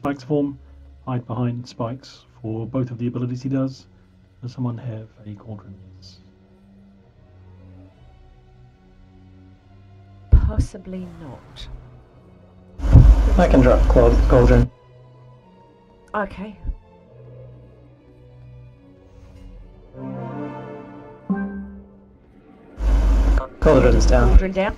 spikes form, hide behind spikes for both of the abilities he does. Does someone have a cauldron? Yes. Possibly not. I can drop cauldron. Okay. Cauldron's down. Cauldron down.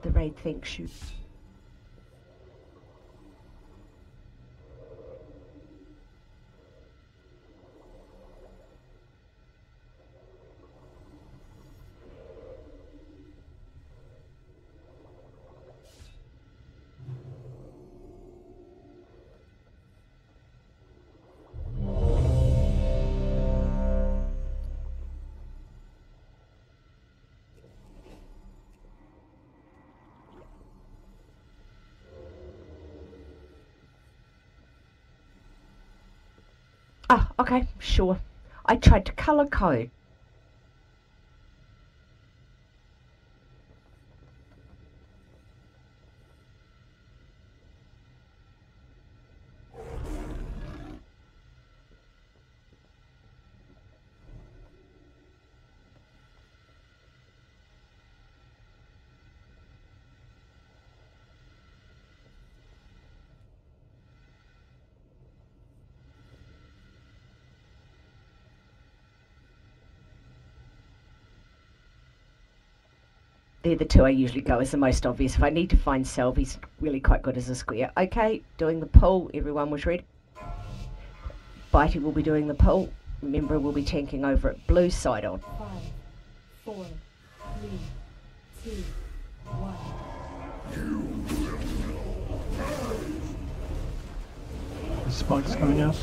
The raid thinks you. Ah, okay, sure. I tried to colour code. They're the two I usually go as the most obvious. If I need to find Selv, he's really quite good as a square. Okay, doing the pull. Everyone was ready. Bitey will be doing the pull. Remember, we'll be tanking over at blue side on. 5, 4, 3, 2, 1. The spikes coming out.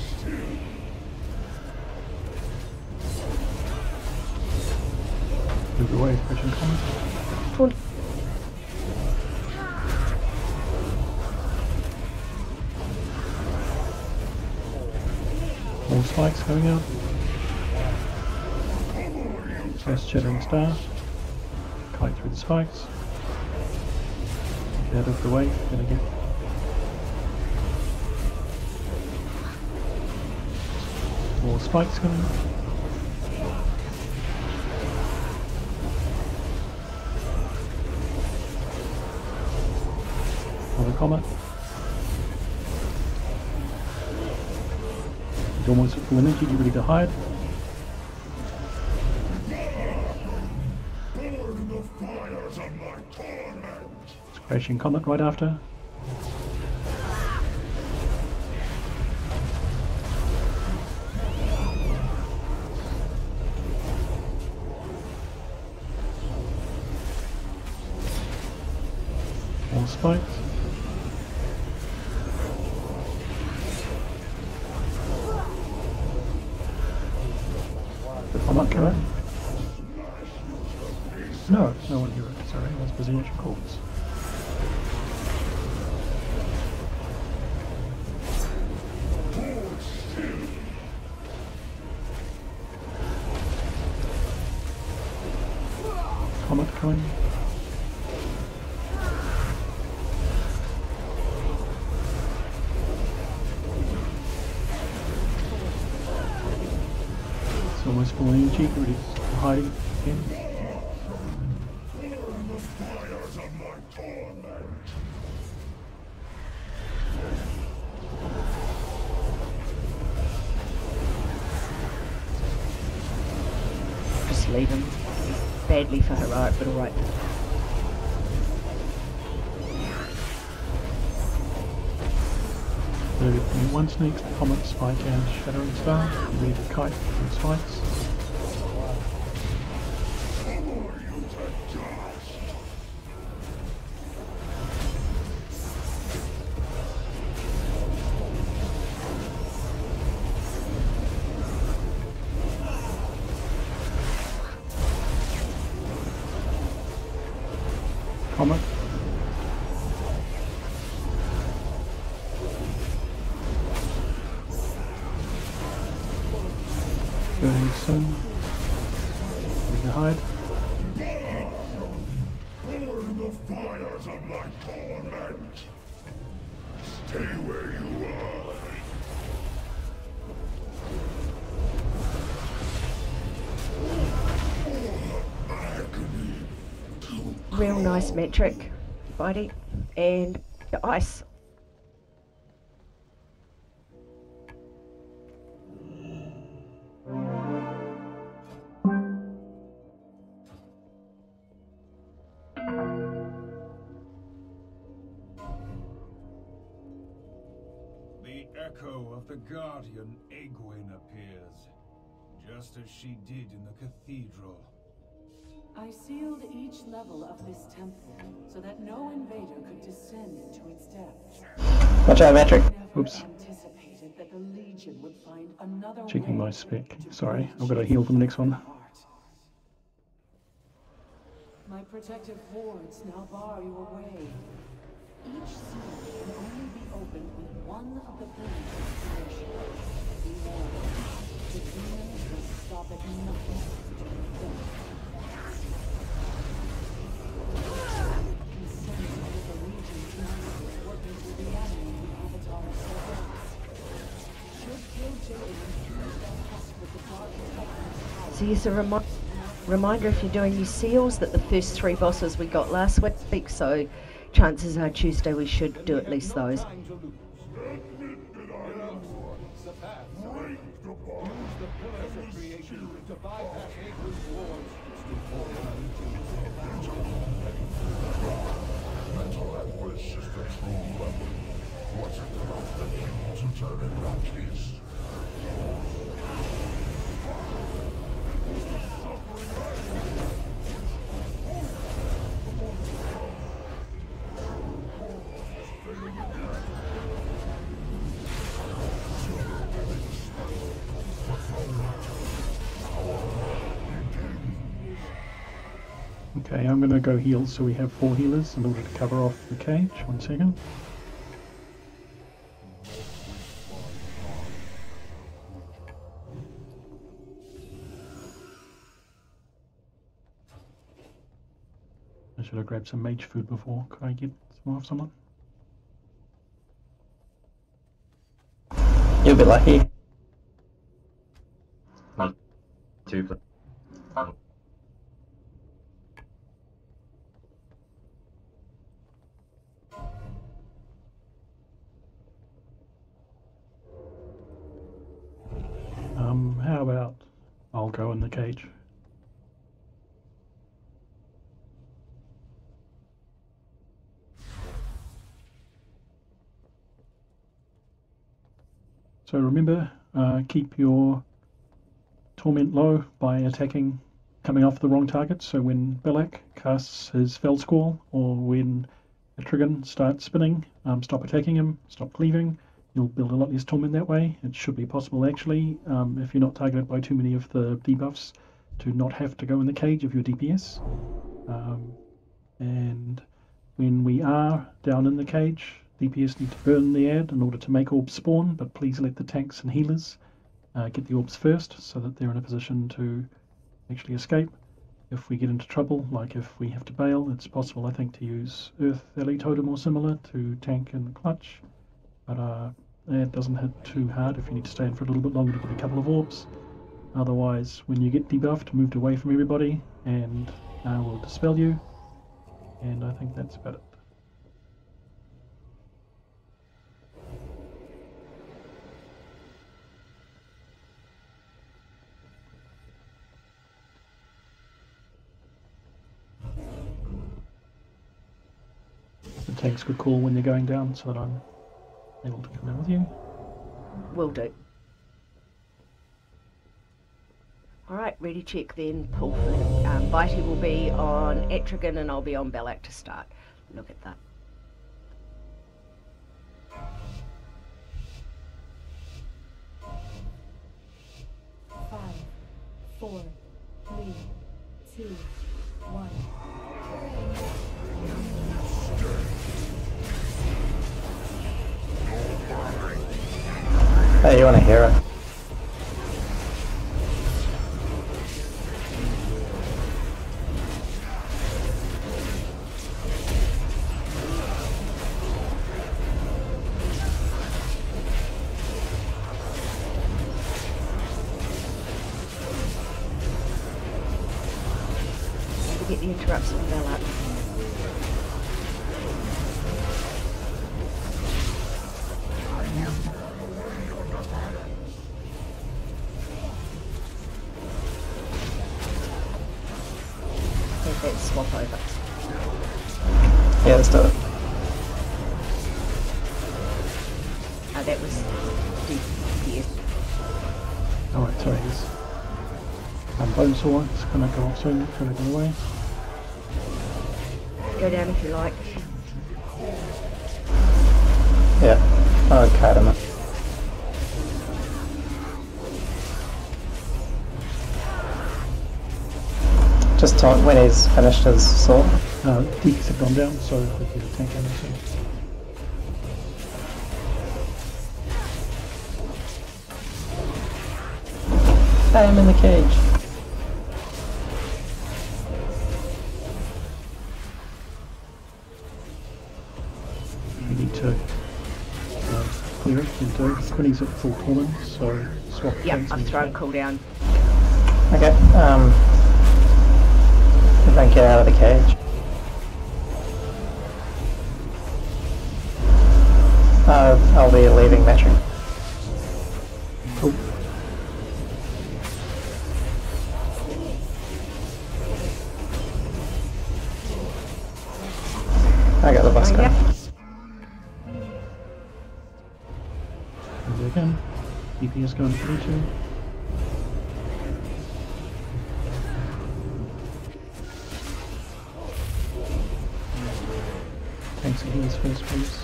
Move away, pushing coming. More spikes coming out. ToS Chittering Star. Kite through the spikes. Get out of the way, gonna get. More spikes coming. Another comet. He's almost at full energy, get ready to hide. It's crashing comet right after. More spikes. I'm not correct. No, no one here. Sorry, that's position calls. Comet coming. It's almost full energy, ready to hide again. Just leave him. Badly for heroic, but alright. So one sneaks, comet, spike, and shattering star. Ready to kite through spikes. Burning sun. Need to hide. Burn the fires of my torment. Stay where you are. Real nice metric, Bitey. And the ice. The echo of the guardian Egwene appears, just as she did in the cathedral. I sealed each level of this temple so that no invader could descend into its depths. Watch out, metric. Never Oops. anticipated that the Legion would find another Checking way my spec. to Sorry, I've breach got to heal for the next one. heart. My protective hordes now bar your way. Each seal can only be opened with one of the pillars of creation. Be warned, the demons will stop at nothing to defend. Consent with the Legion's masters working to reanimate the Avatar of Servants. Should Killjoy infuse their husk with the Dark Titan's power, So yes, a reminder if you're doing your seals that the first 3 bosses we got last week, so chances are Tuesday we should do at least those. Okay, I'm going to go heal, so we have 4 healers in order to cover off the cage. 1 second. I should have grabbed some mage food before. Could I get some off someone? You'll be lucky. Two. How about I'll go in the cage? So remember, keep your torment low by attacking coming off the wrong target. So when Belak casts his Fell Squall, or when a Trigon starts spinning, stop attacking him, stop cleaving. You'll build a lot less torment that way. It should be possible actually, if you're not targeted by too many of the debuffs, to not have to go in the cage if you're DPS. And when we are down in the cage, DPS need to burn the ad in order to make orbs spawn, but please let the tanks and healers get the orbs first so that they're in a position to actually escape. If we get into trouble, like if we have to bail, it's possible I think to use Earth Alley Totem or similar to tank and clutch, but it doesn't hit too hard if you need to stay in for a little bit longer to get a couple of orbs. Otherwise, when you get debuffed, moved away from everybody, and we'll dispel you, and I think that's about it. The tanks could call when they're going down so that I'm able to come in with you. Will do. Alright, ready check then, pull for Bitey will be on Etrigan and I'll be on Belak to start. Look at that. Five, 4, 3, 2, 1. Hey, you want a hero? get the interrupts and bell up. Let's swap over. Yeah, let's do it. That was DPS. Alright, sorry, he's bone saw. It's gonna go off soon. Gotta go away. Go down if you like. Yeah. Oh, cut him. Just taunt when he's finished his sword. Deeks have gone down, so we get a tank in soon. I am in the cage. We need to clear it. We do. Quinny's at full torment, so swap Yep, tanks I've and thrown tank. cooldown. Okay, if I can get out of the cage. I'll be leaving metric. Cool. I got the bus Oh, gun. yep. And there again. DPS going to finish him. Tanks and healers first, please.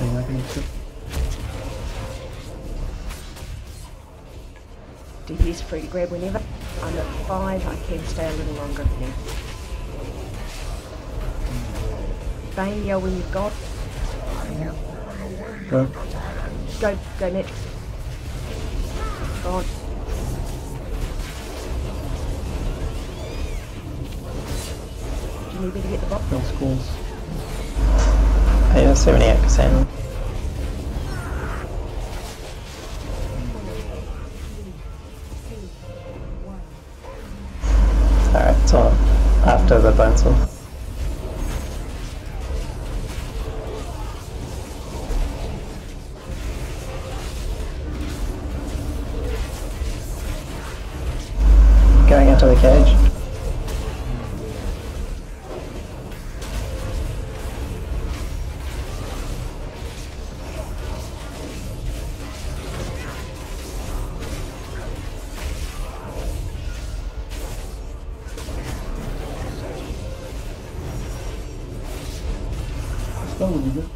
Okay, I can accept. DPS free to grab whenever. I'm at 5, I can stay a little longer if need. Bane, yell when you've got. Go. Go next. God. Do you need me to get the box? Bell scores. Yeah, 78%. Alright, so after the bone saw. Going into the cage. Spell when you get.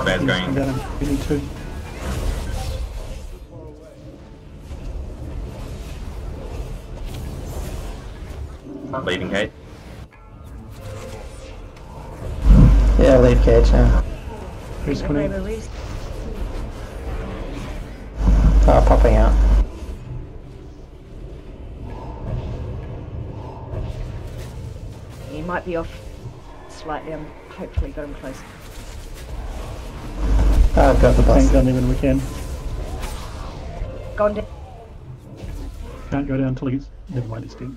Bear's Come going. down. We need two. Leaving Kate. Yeah, leave cage now. Who's Grab Quinny? a rest. Oh, popping out. He might be off slightly. I'm hopefully got him close. Oh, I've got the bus. Tank down there when we can. Gone down. Can't go down until he gets. Never mind, he's dead.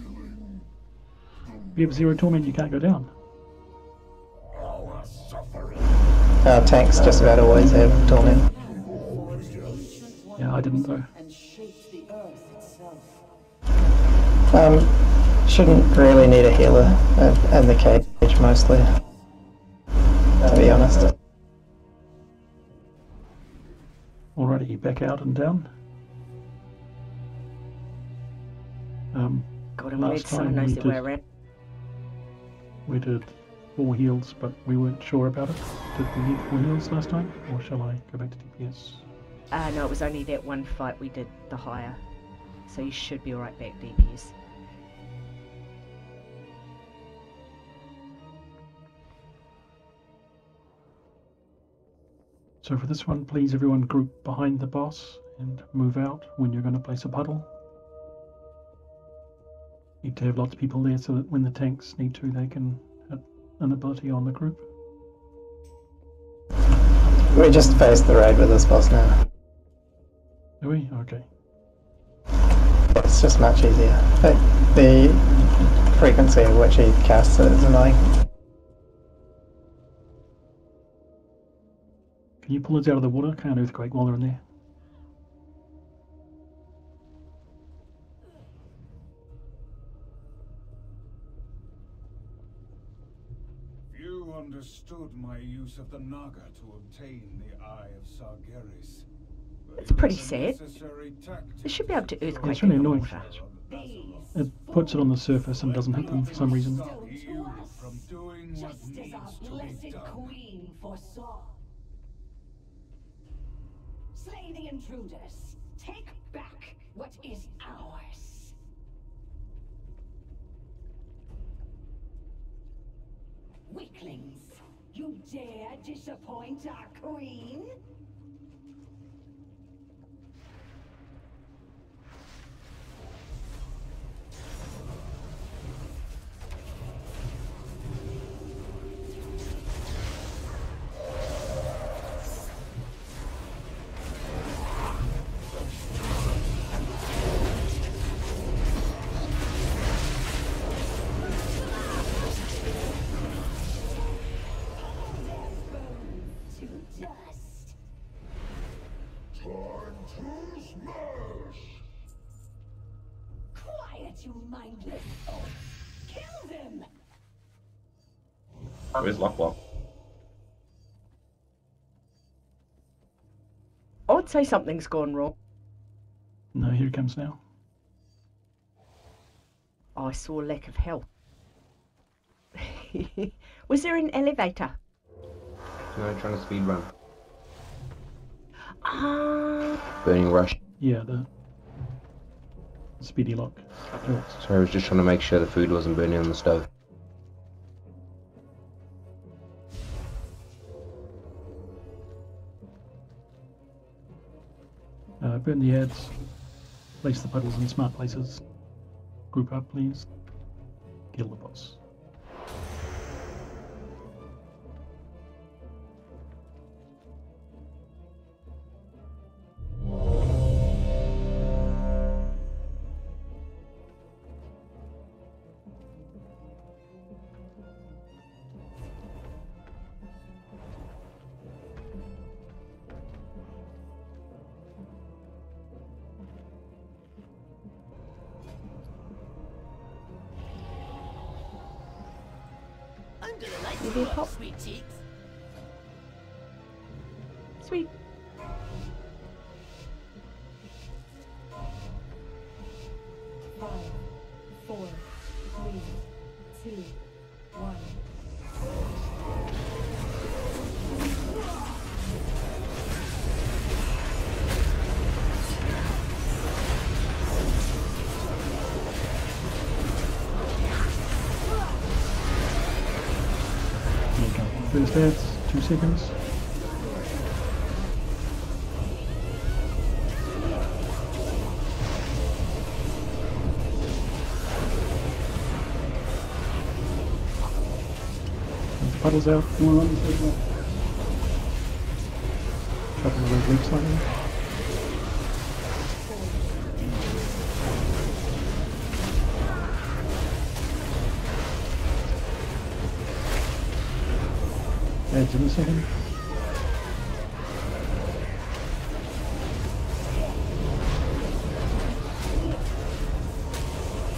If you have 0 torment, you can't go down. Tanks just about always have torment. Yeah, I didn't though. And shaped the earth itself. Shouldn't really need a healer in the cage mostly, to be honest. Alrighty, back out and down. Got him Last red. Someone time knows we their way did- around. We did 4 heals, but we weren't sure about it. Did we need 4 heals last time, or shall I go back to DPS? No, it was only that one fight we did the higher. So you should be alright back, DPS. So for this one, please everyone group behind the boss and move out when you're going to place a puddle. Need to have lots of people there so that when the tanks need to, they can have an ability on the group. We just faced the raid with this boss now. Do we? Okay. It's just much easier. But the frequency at which he casts it is annoying. Can you pull us out of the water? Can't earthquake while they're in there. Few understood my use of the Naga to obtain the Eye of Sargeras. But It's pretty it was a sad. necessary tactic They should be able to throw earthquake It's really in the annoying. water. It puts it on the surface and doesn't hit them for some reason. Stop you from doing what Just as needs our to be blessed done. queen foresaw. Slay the intruders. Take back what is ours. Weaklings, you dare disappoint our queen? To dust. Quiet, you mindless oaf. Kill them! Where's Lockblock? I would say something's gone wrong. No, here it comes now. I saw lack of health. Was there an elevator? No, trying to speed run. Ah, Burning rush. Yeah, the speedy lock. Oh, So I was just trying to make sure the food wasn't burning on the stove. burn the ads. Place the puddles in smart places. Group up, please. Kill the boss. I'm gonna like Maybe a pop. sweet cheeks. sweet. Five, four, three, two, one. There you go. First ads, 2 seconds. Puddles out. Couple of those leaks slightly. Ads in a second.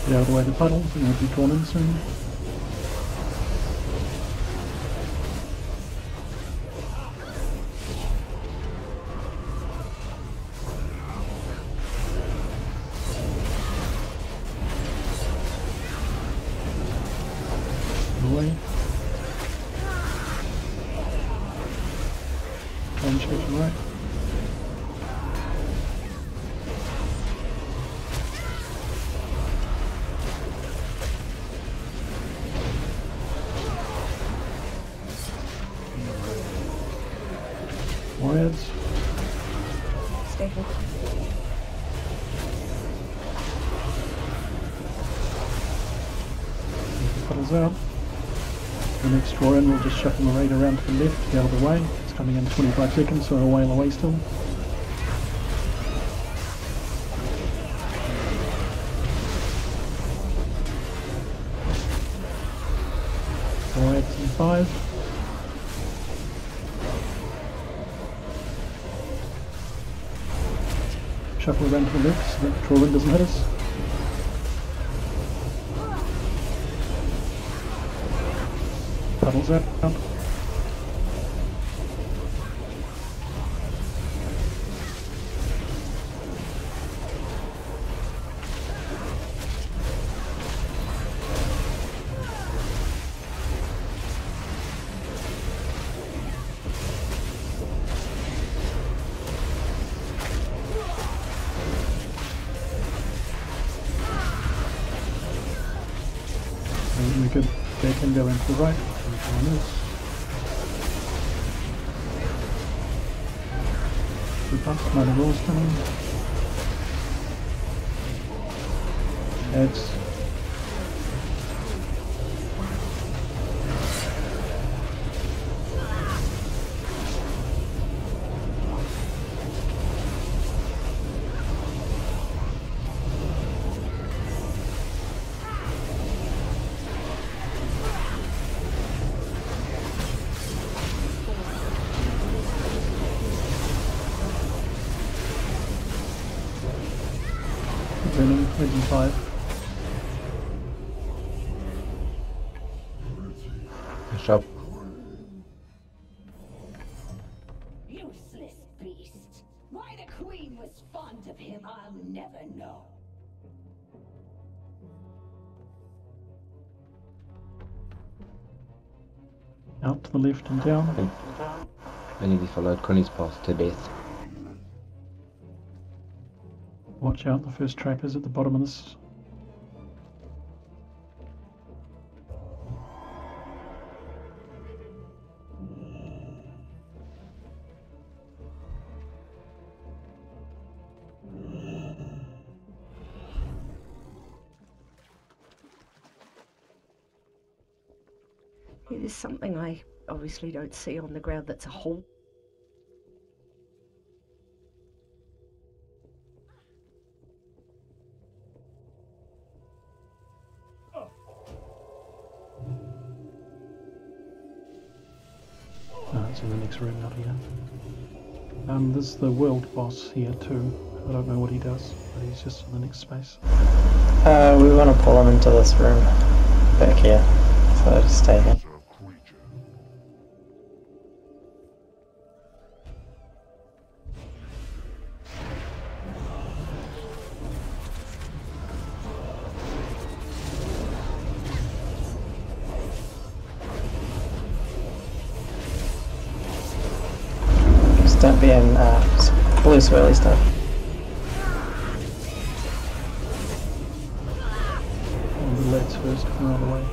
Get out of the way of the puddles, and they'll be drawn in soon. Away. Change to the right. More ads. Stable. Puddles out. The next draw in will just shuffle the raid around to the left, get out of the way. It's coming in 25 seconds, so a while away still. Alright, in 5. Shuffle around to the left so that the Trollwind doesn't hit us. Puddles out. We could back and go into the right. Super, minor rolls coming. Heads. Burning, Legend 5. Nice job. Useless beast. Why the Queen was fond of him, I'll never know. Out to the left and down. I nearly followed Connie's path to death. Watch out, the first trap is at the bottom of this. There's something I obviously don't see on the ground that's a hole. It's in the next room out here. There's the world boss here too. I don't know what he does, but he's just in the next space. We want to pull him into this room back here, so just stay here. Just don't be in blue swirly stuff. The leads first, come out of the way.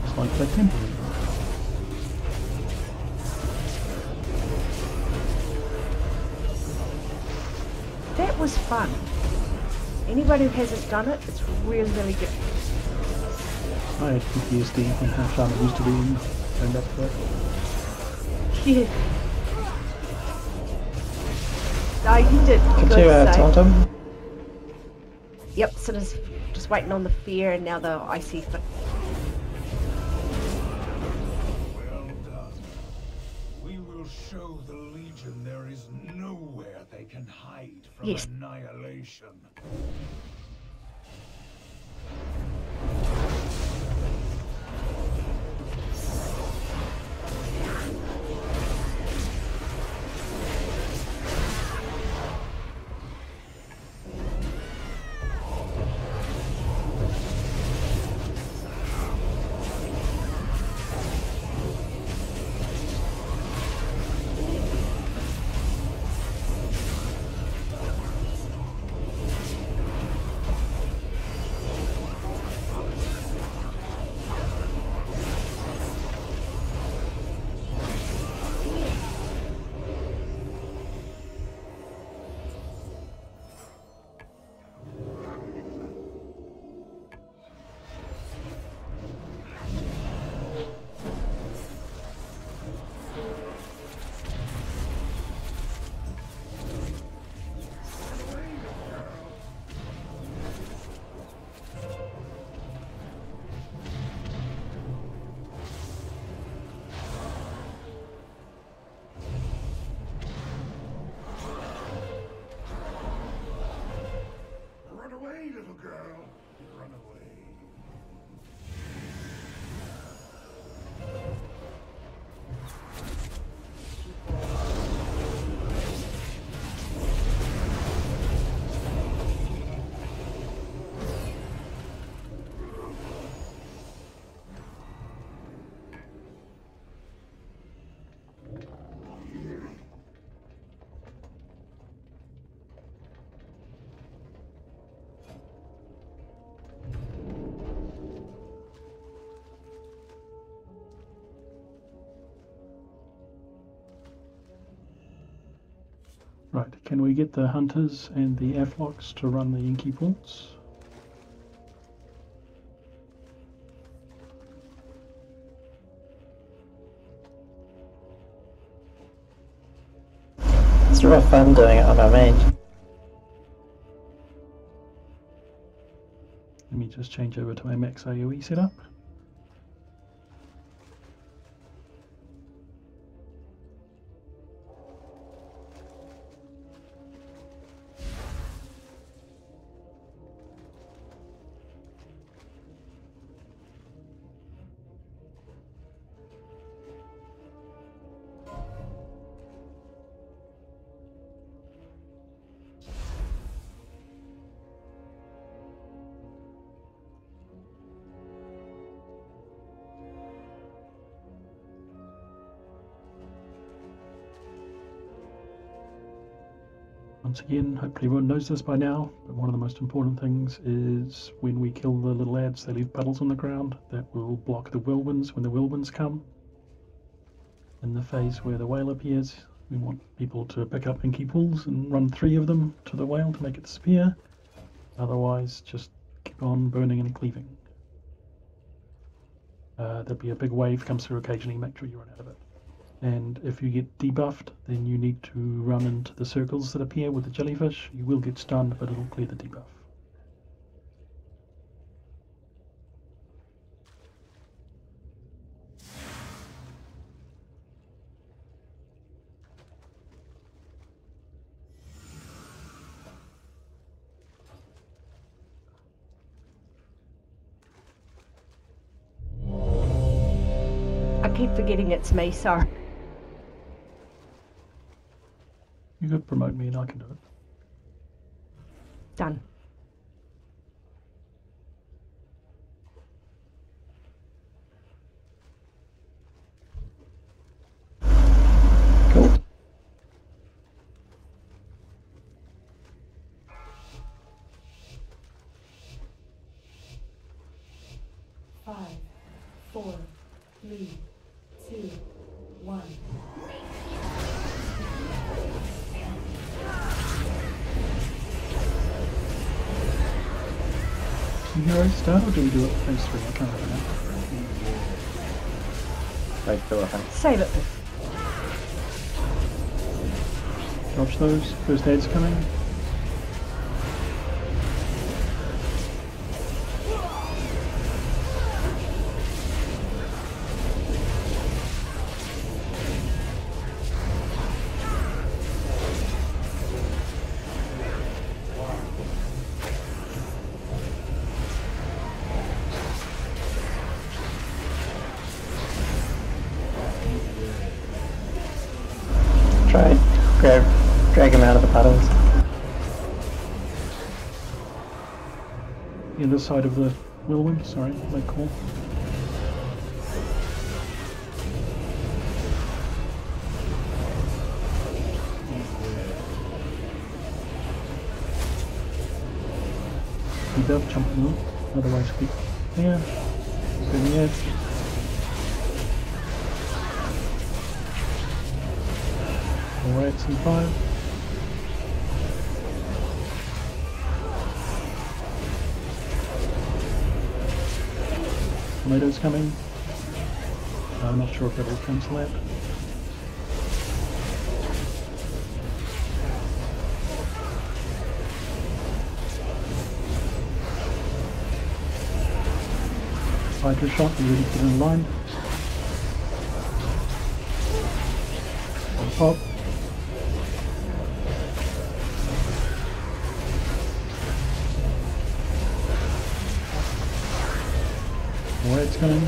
Just like that temple. That was fun. Anybody who hasn't done it, it's really, really good. I had PTSD from how sharp it used to be and turned up to that. Yeah. No, you did. Could good you save. taunt him? Yep, so just waiting on the fear and now the icy. Well done. We will show the Legion there is nowhere they can hide from Yes. annihilation. Right, can we get the hunters and the Aflocks to run the Inky pulls? It's real fun doing it on our mage. Let me just change over to my max AoE setup. Once again, hopefully everyone knows this by now, but one of the most important things is when we kill the little ads, they leave puddles on the ground that will block the whirlwinds when the whirlwinds come. In the phase where the whale appears, we want people to pick up inky pools and run 3 of them to the whale to make it disappear. Otherwise, just keep on burning and cleaving. There'll be a big wave comes through occasionally, make sure you run out of it. And if you get debuffed, then you need to run into the circles that appear with the jellyfish. You will get stunned, but it'll clear the debuff. I keep forgetting it's me, sorry. You could promote me and I can do it. Done. Cool. Five, 4, 3, 2, 1. Do you already start or do we do it phase 3? I can't remember now. Phase 2, I think. Save it. Dodge those. First aid's coming. Drag him out of the puddles. The other side of the whirlwind, sorry, late call. Debuff, jump in, otherwise keep here, to the edge. Alright, it's in 5. Tomatoes coming. I'm not sure if it'll cancel that. Hydra shot, you ready to get in line. Pop. It's coming.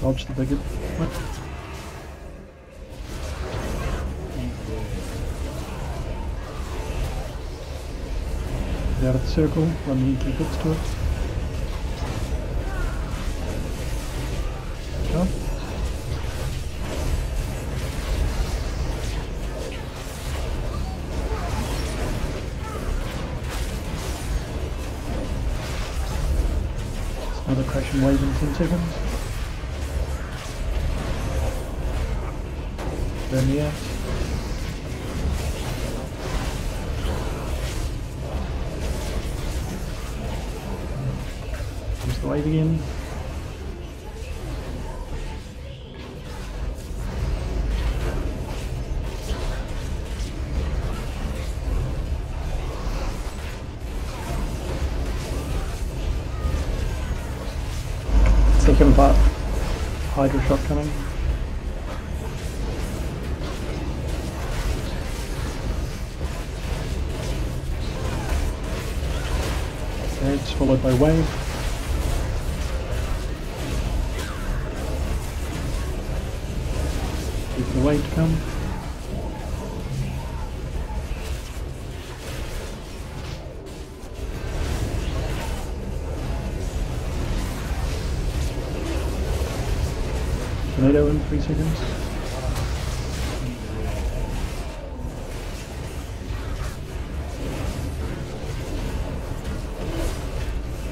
Dodge the bigot. What? Get out of the circle, run the inky bits to it. Jump. Another Crashing wave in 10 seconds. Burn the out. Use the wave again. Second part. Hydro shot coming. It's followed by wave. Wait for the wave to come. Tornado in 3 seconds.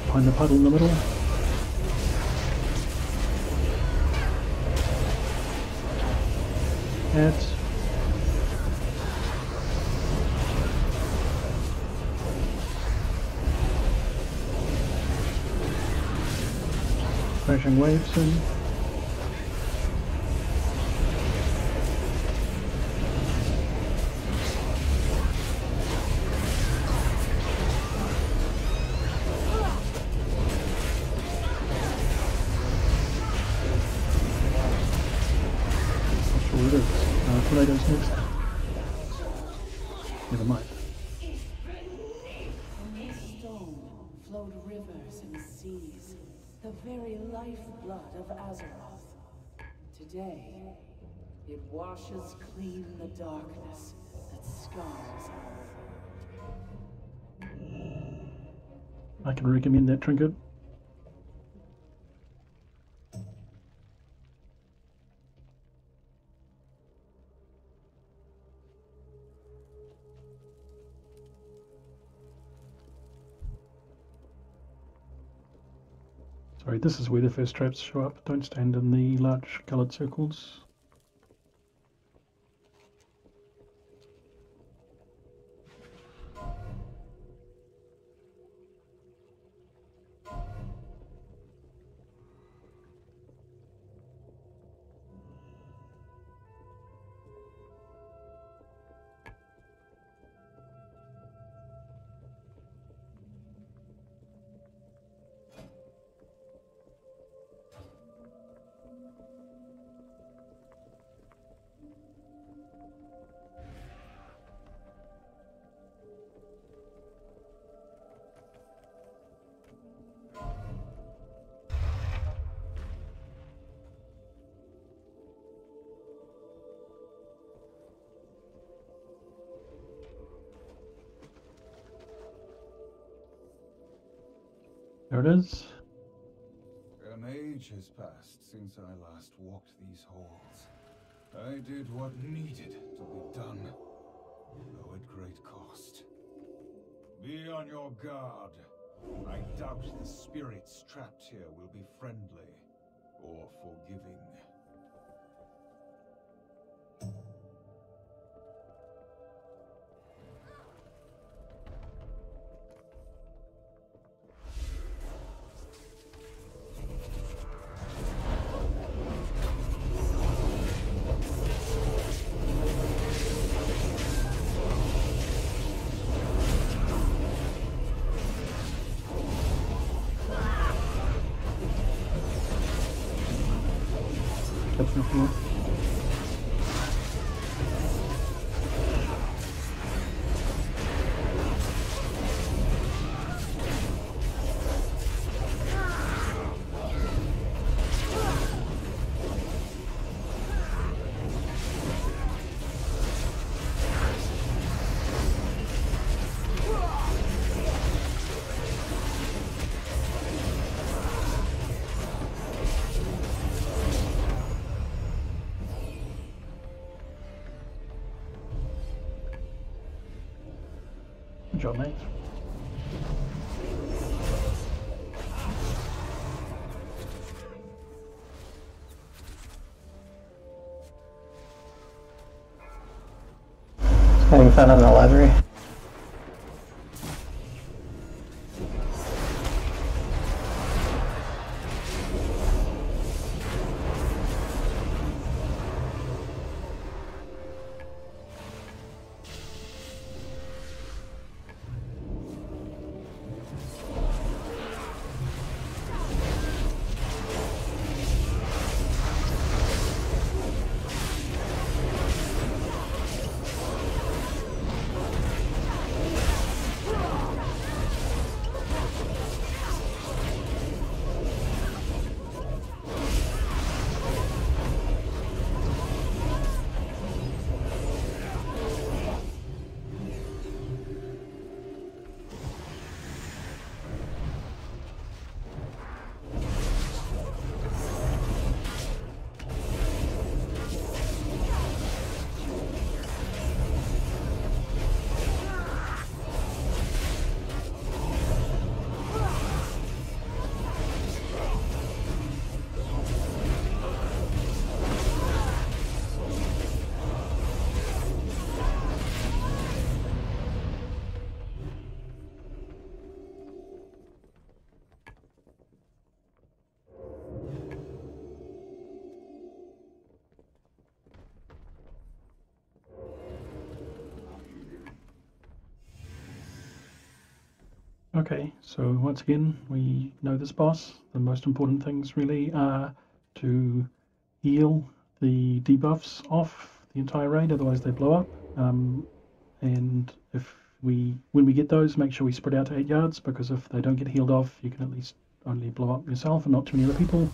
Find the puddle in the middle. Add. Crashing waves in. Tornadoes next. Never mind. From this stone flowed rivers and seas, the very lifeblood of Azeroth. Today, it washes clean the darkness that scars our world. I can recommend that trinket. Sorry, this is where the first traps show up. Don't stand in the large coloured circles. There it is. An age has passed since I last walked these halls. I did what needed to be done, though at great cost. Be on your guard. I doubt the spirits trapped here will be friendly or forgiving. That's not here. Good job, mate. Having fun in the library. Okay, so once again, we know this boss. The most important things really are to heal the debuffs off the entire raid, otherwise they blow up. And when we get those, make sure we spread out to 8 yards, because if they don't get healed off, you can at least only blow up yourself and not too many other people.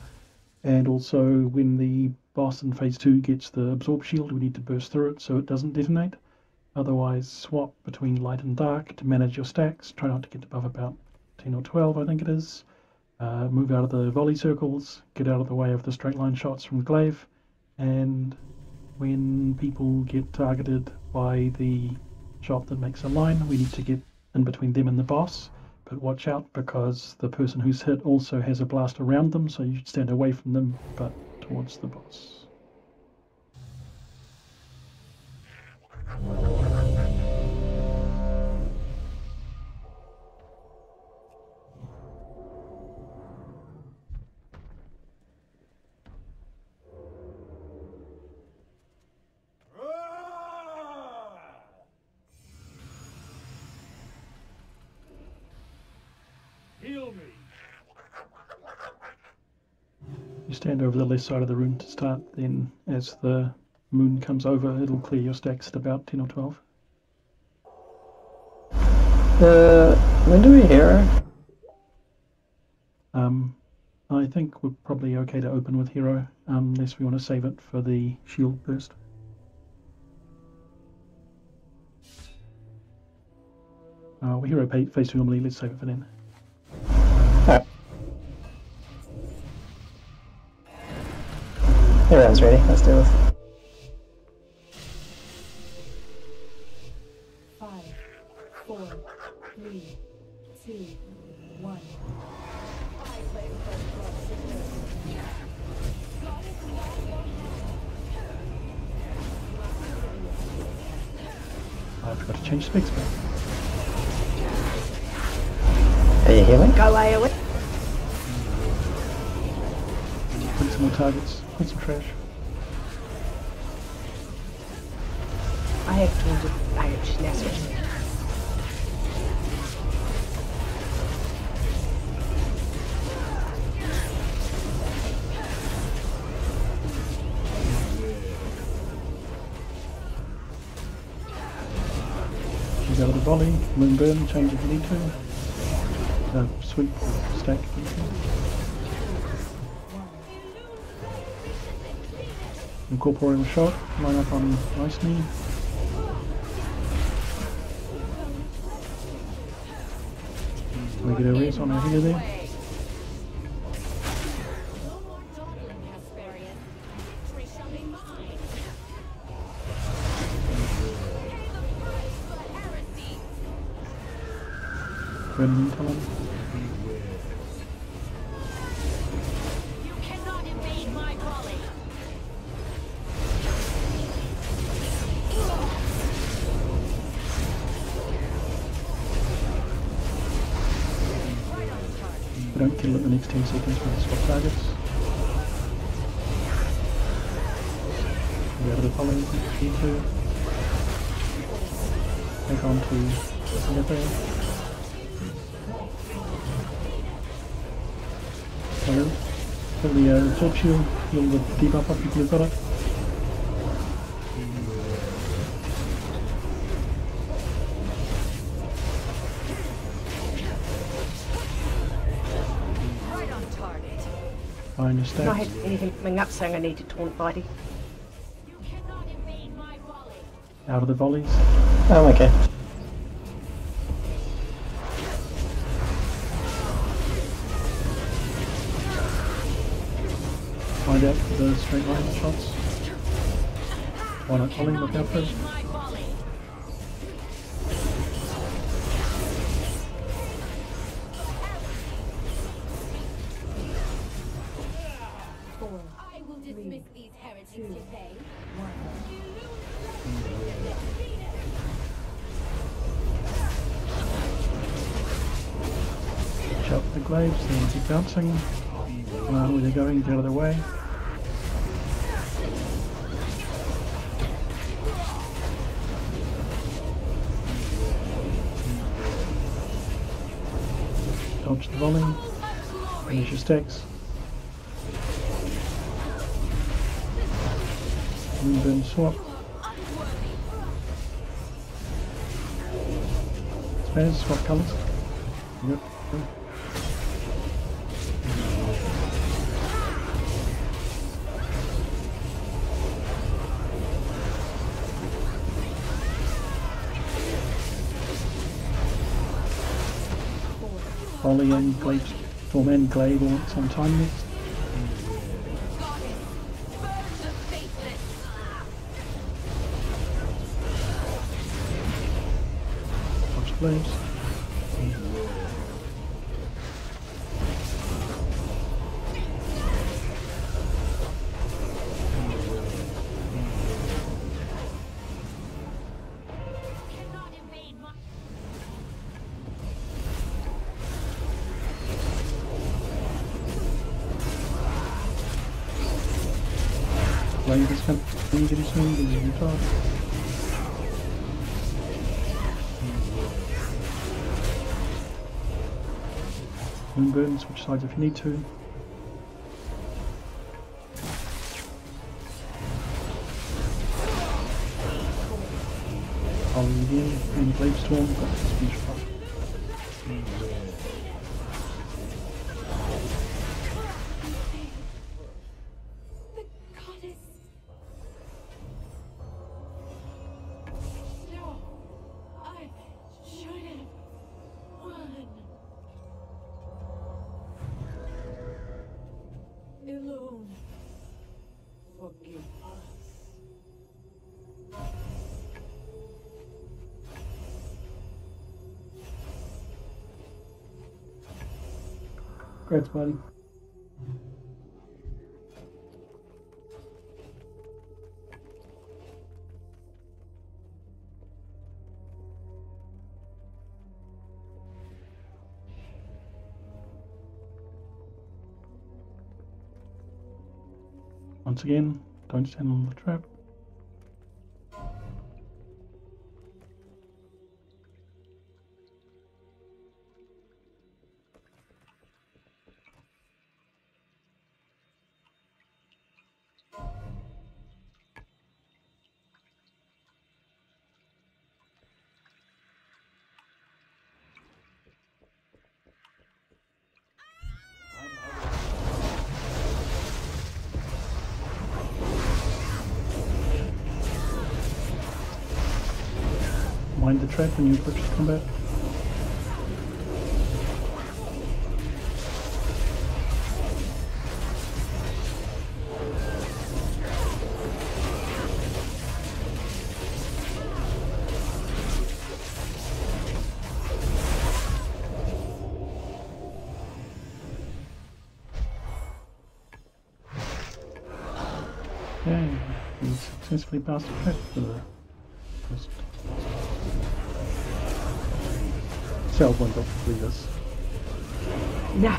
And also, when the boss in phase 2 gets the absorb shield, we need to burst through it so it doesn't detonate. Otherwise, swap between light and dark to manage your stacks. Try not to get above about 10 or 12, I think it is. Move out of the volley circles, get out of the way of the straight line shots from the glaive, and when people get targeted by the shot that makes a line, we need to get in between them and the boss. But watch out, because the person who's hit also has a blast around them, so you should stand away from them, but towards the boss. Heal me. You stand over the left side of the room to start, then as the moon comes over, it'll clear your stacks at about 10 or 12. When do we hero? I think we're probably okay to open with hero, unless we want to save it for the shield burst. We hero phase 2 normally, let's save it for then. Alright. Everyone's ready, let's do this. 5, 4, 3, 2, 1. I forgot to change specs back. Are you healing? Go AoE. Put some more targets, put some trash. I have 200 AH now switching. Go with the volley, moon burn, change if you need to. Sweep, stack if you need to. Incorporeal shot, line up on ice knee. We get a res on our healer there. Burn come on. You cannot evade my volley. we don't kill it in the next 10 seconds, we'll swap targets. Go to the volley, E2. Back on to Singapore. Kill the torch shield, heal the debuff up if you've got it. Right on target. Find your I stats. had anything coming up saying I need to taunt Bitey. You cannot evade my volley. Out of the volleys. Oh, okay. Find out the straight line shots. Why not Ollie, look out for it. My volley. I will dismiss these heretics today. Shout the glaives, then keep bouncing. Where they're going, get out of their way. Dodge the volley. Finish your stacks. Moonburn swap. Spaz, swap colours. Yep. Volley and glaive, storm and glaive all at some time next. Watch glaives. Cannot evade my Glaive is kind of getting smooth as you talk. Moonburn, switch sides if you need to. Following again, and glaive storm, got the speech flush. the goddess. No, I should have won. Illume, forgive us. Great, buddy. Once again, don't stand on the trap. Mind the trap when you approach the combat. Okay, we successfully passed the trap for the first. Cell won't leave us. Nah.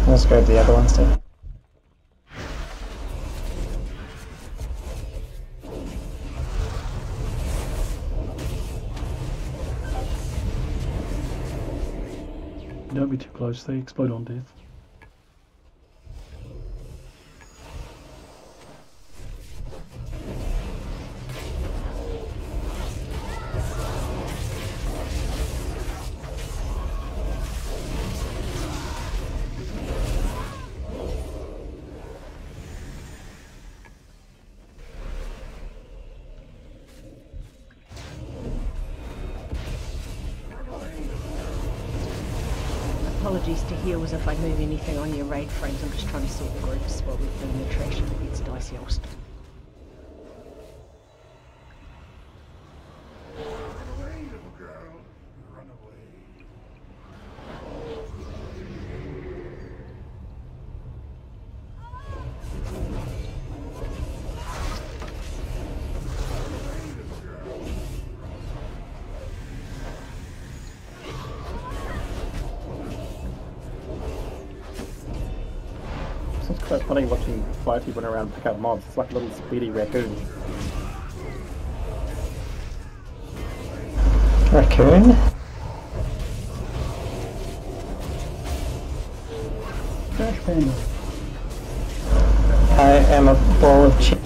Let's go to the other ones too. Don't be too close, they explode on death. Apologies to heals if I move anything on your raid frames. I'm just trying to sort the groups while we're doing the trash and it gets dicey old. It's quite funny watching Flighty run around and pick up mobs. It's like a little speedy raccoon. Raccoon? Trash panda. I am a ball of chi.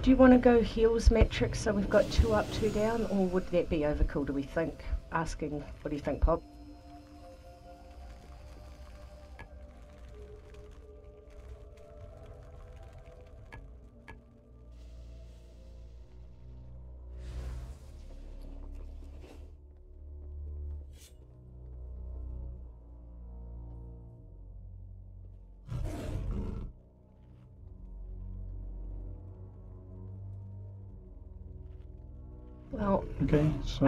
Do you want to go heals metrics so we've got 2 up, 2 down, or would that be overkill, do we think? Asking, what do you think, Pop? Well, Okay, so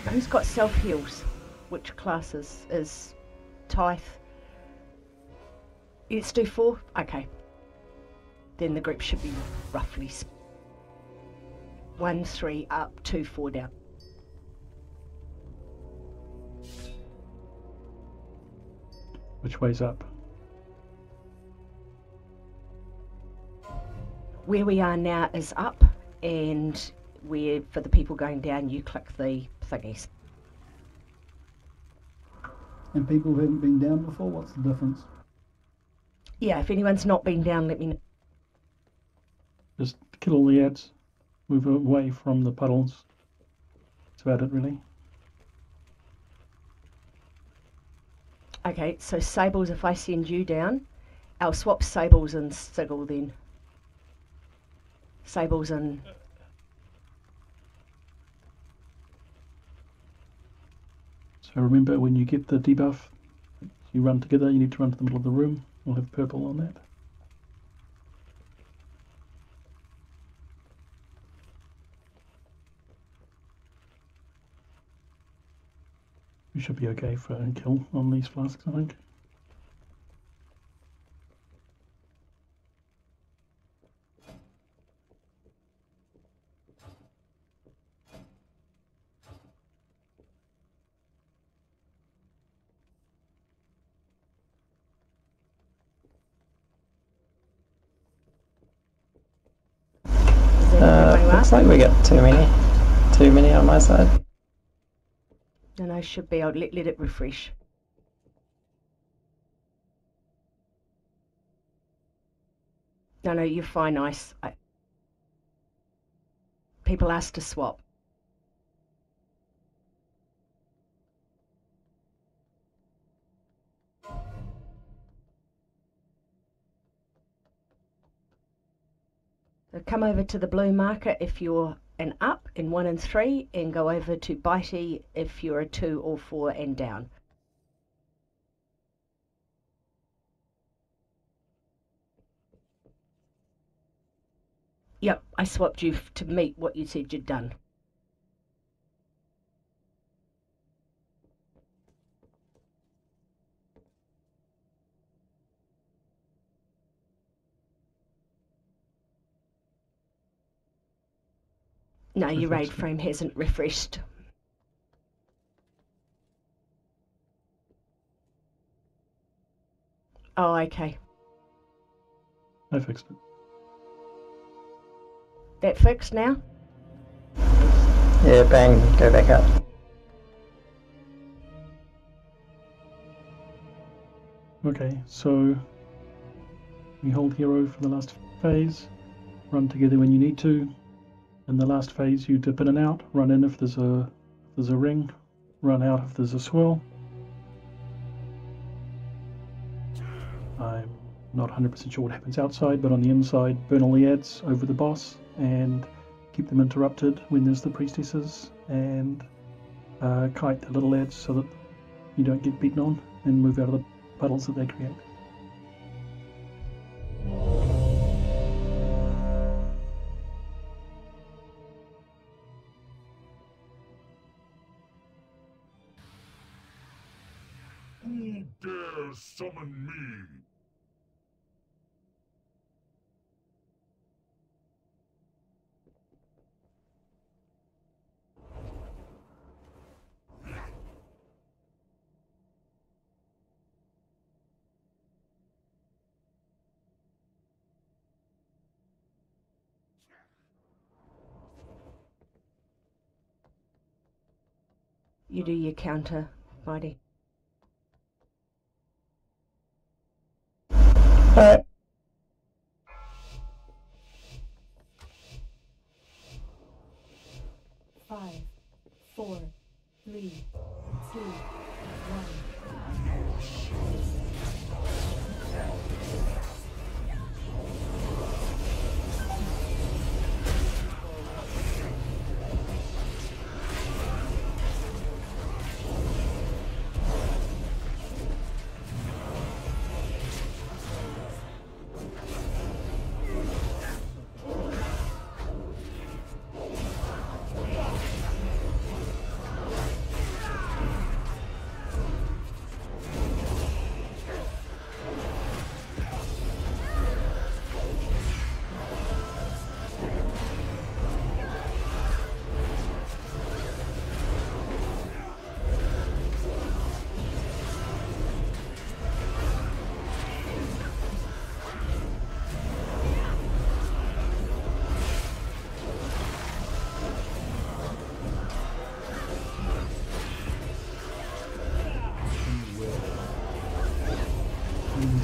who's got self-heals? Which classes is Tithe? Let's do 4? Okay. Then the group should be roughly 1, 3 up, 2, 4 down. which way's up? Where we are now is up, and where for the people going down you click the thingies. And people who haven't been down before, what's the difference? Yeah, if anyone's not been down, let me know. Just kill all the ads, move away from the puddles. That's about it, really. Okay, so Sables, if I send you down, I'll swap Sables and Sigil then. Sables and... So remember, when you get the debuff, you run together, you need to run to the middle of the room. We'll have purple on that. We should be okay for a kill on these flasks, I think. Looks like we got too many on my side. No, should be. I'll let it refresh. No, you're fine, Ice. People asked to swap. So come over to the blue marker if you're an up in 1 and 3, and go over to Bitey if you're a 2 or 4 and down. Yep, I swapped you to meet what you said you'd done. No, your raid frame hasn't refreshed. Oh, okay. I fixed it. That fixed now? Yeah, bang, go back up. Okay, so we hold hero for the last phase, run together when you need to. In the last phase you dip in and out, run in if there's a ring, run out if there's a swirl. I'm not 100% sure what happens outside, but on the inside burn all the ads over the boss and keep them interrupted when there's the priestesses, and kite the little ads so that you don't get beaten on, and move out of the puddles that they create. Who dares summon me? You do your counter, Mighty. Alright. Five, 4, 3, 2, 1.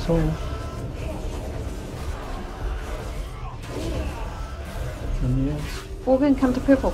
souls. And the eggs. Morgan, come to purple.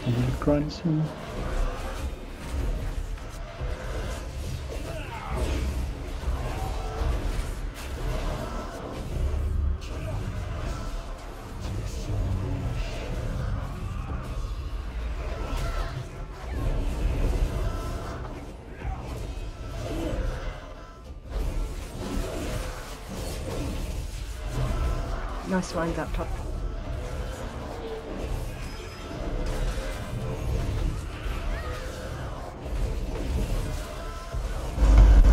And the grind soon. Nice lines up top.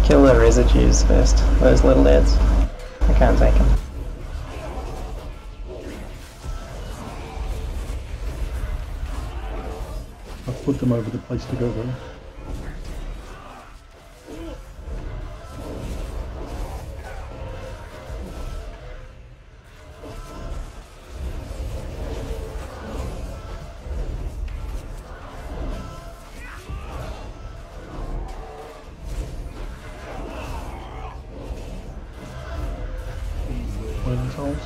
Kill the residues first, those little lads. I can't take them. I've put them over the place to go though. Wailing souls.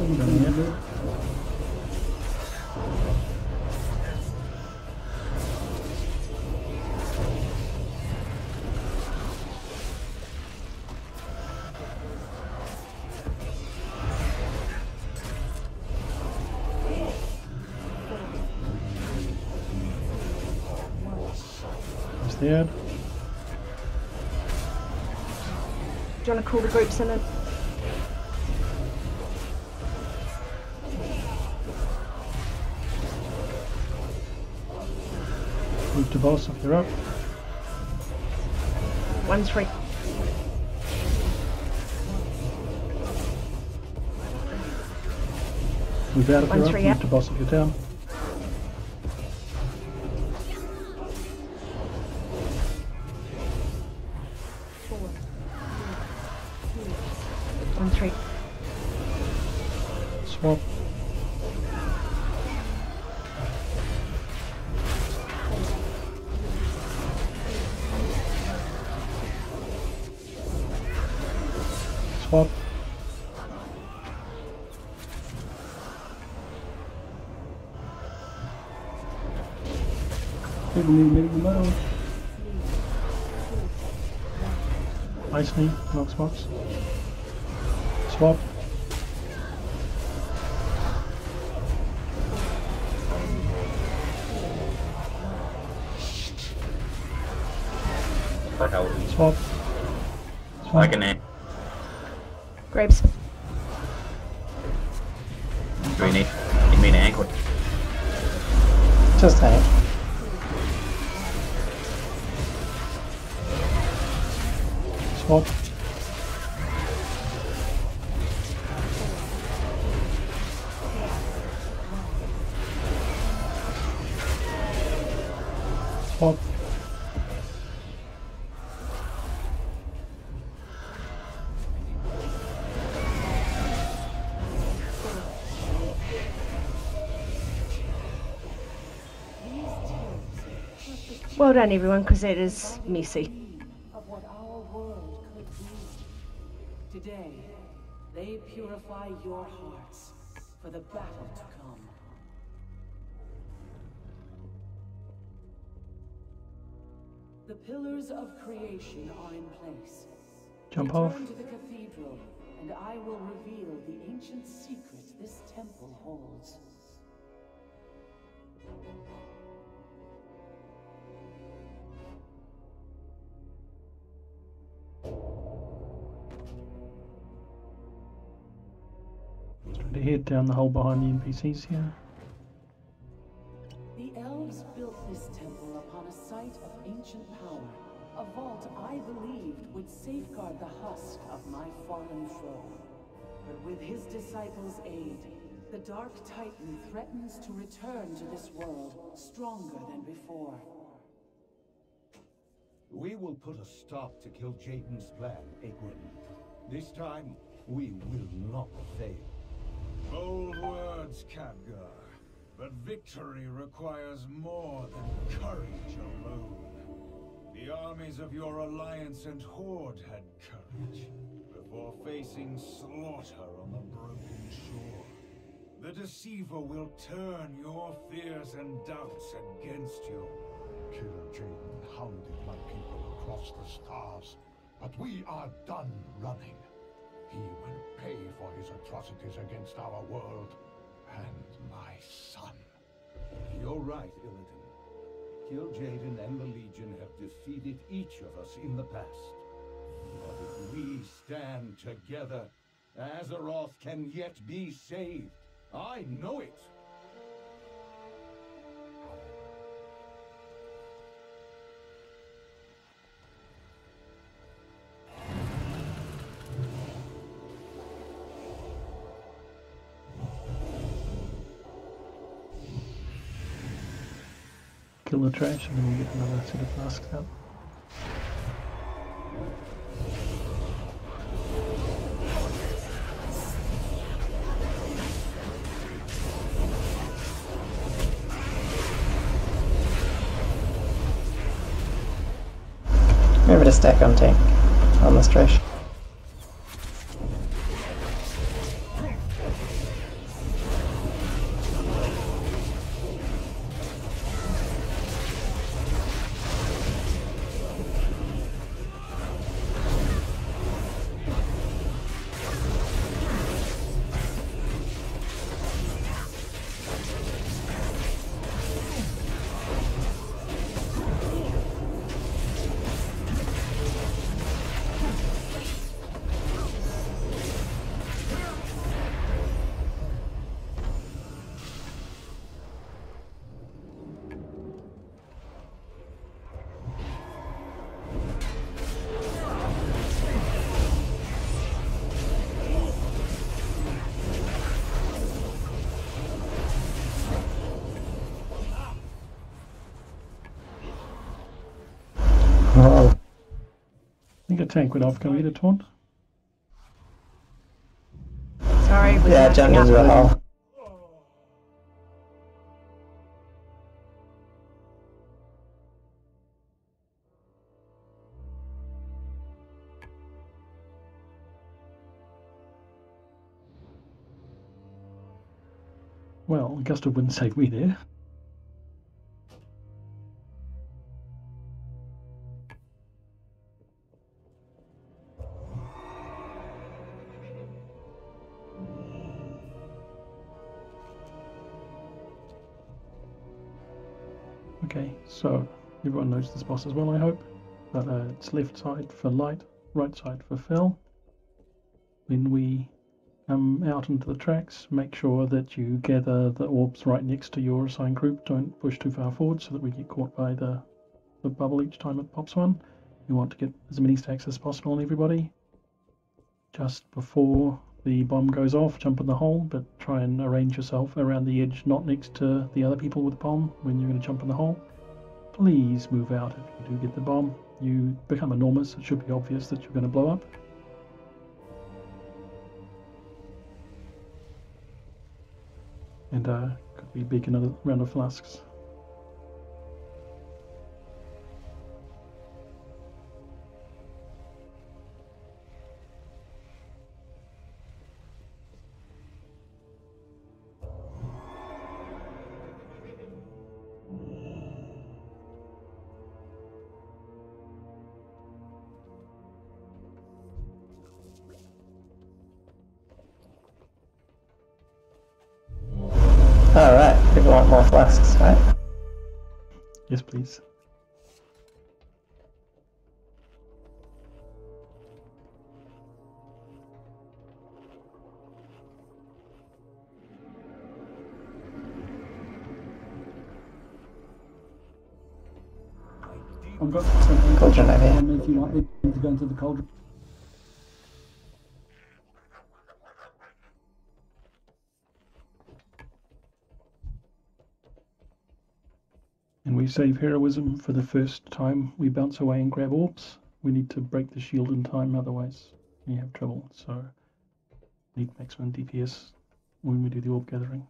Down here. There's the ad. Do you want to call the groups in? Move to boss if you're up. 1-3. Move out if you're up. 1-3 Move up. to boss if you're down. One, three. Swap. Swap. People need medical metal. Ice knee, Knox box. Swap. What the hell? Swap. Like an ant. Grapes. Do we need? You mean ankle? Just hang. Swap. Swap. Well done, everyone, because that is messy. Of what our world could be. Today, they purify your hearts for the battle to come. The pillars of creation are in place. Jump off. Return to the cathedral, and I will reveal the ancient secret this temple holds. going to head down the hole behind the NPCs here. The elves built this temple upon a site of ancient power, a vault I believed would safeguard the husk of my fallen foe. But with his disciples' aid, the Dark Titan threatens to return to this world stronger than before. We will put a stop to kill Jaden's plan, Egwin. This time, we will not fail. Bold words, Khadgar. But victory requires more than courage alone. The armies of your alliance and horde had courage before facing slaughter on the broken shore. The deceiver will turn your fears and doubts against you. Killer Jaden hounded my people across the stars, but we are done running. He will pay for his atrocities against our world and my son. You're right, Illidan. Kill Jaden and the Legion have defeated each of us in the past. But if we stand together, Azeroth can yet be saved. I know it! Kill the trash and then we'll get another set of flasks out. Remember to stack on tank on this trash. I think a tank went off. Can we get a taunt? Sorry, we're Yeah, jumped into the hole. Well, a gust of wind saved me there. Okay, so everyone knows this boss as well, I hope. But it's left side for light, right side for Fel. When we come out into the tracks, make sure that you gather the orbs right next to your assigned group. Don't push too far forward so that we get caught by the bubble each time it pops one. You want to get as many stacks as possible on everybody. Just before the bomb goes off, jump in the hole, but try and arrange yourself around the edge, not next to the other people with the bomb when you're going to jump in the hole. Please move out if you do get the bomb. You become enormous, it should be obvious that you're going to blow up. And could we beg another round of flasks? Alright, people want more flasks, right? Yes, please. I've got something Cauldron over here. if you like me to go into the cauldron. And we save heroism for the first time we bounce away and grab orbs. We need to break the shield in time, otherwise we have trouble. So need maximum DPS when we do the orb gathering.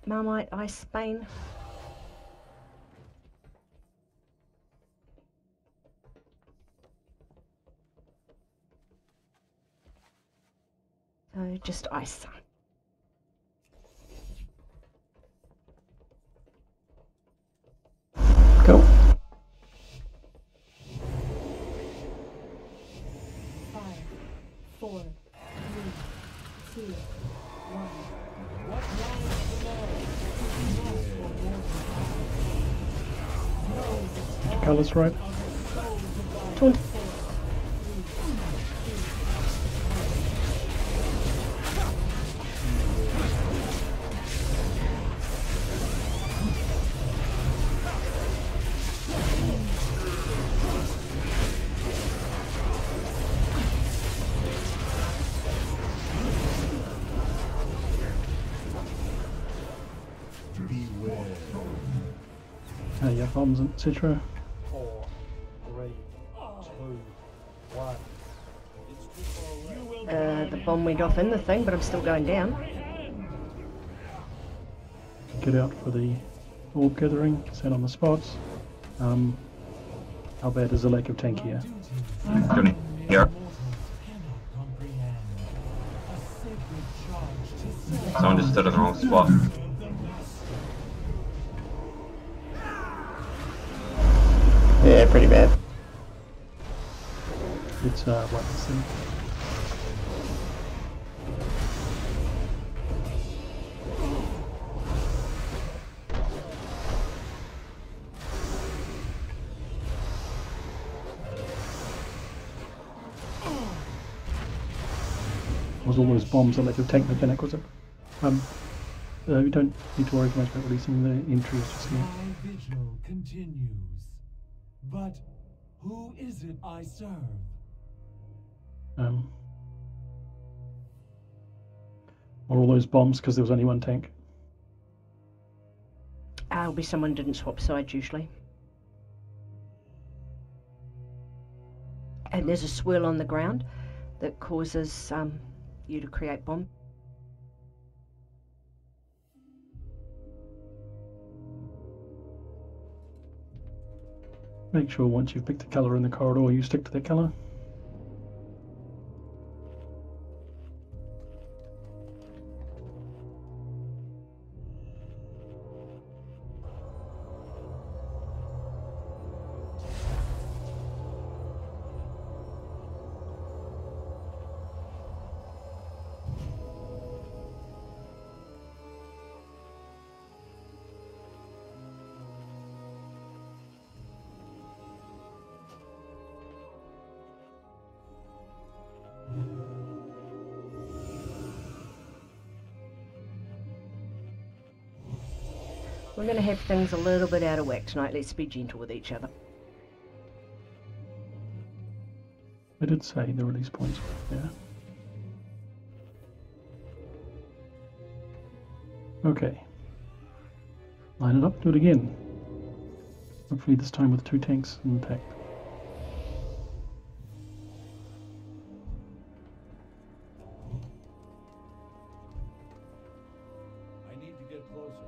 Marmite, Ice, Spain. So just ice. Cool. 5, 4, 3, 2, 1. What lies below? Colours right. Yeah, bombs, etc. 4, 3, 2, 1. The bomb went off in the thing, but I'm still going down. Get out for the orb gathering, stand on the spots. How bad is the lack of tank here? Here. Someone just stood in the wrong spot. Yeah, pretty bad. It's what was all those bombs a lack of tank mechanic, was it? We don't need to worry too much about releasing the entries just yet. My vigil continues. But who is it I serve? All those bombs because there was only one tank. It'll be someone didn't swap sides usually. And there's a swirl on the ground that causes you to create bomb. Make sure once you've picked the colour in the corridor, you stick to that colour. We're going to have things a little bit out of whack tonight. Let's be gentle with each other. I did say the release points were there. Okay. Line it up, do it again. Hopefully this time with 2 tanks intact. I need to get closer.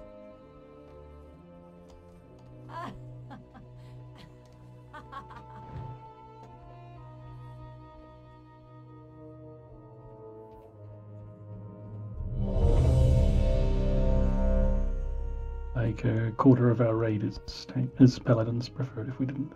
Like a quarter of our raid is paladins preferred if we didn't.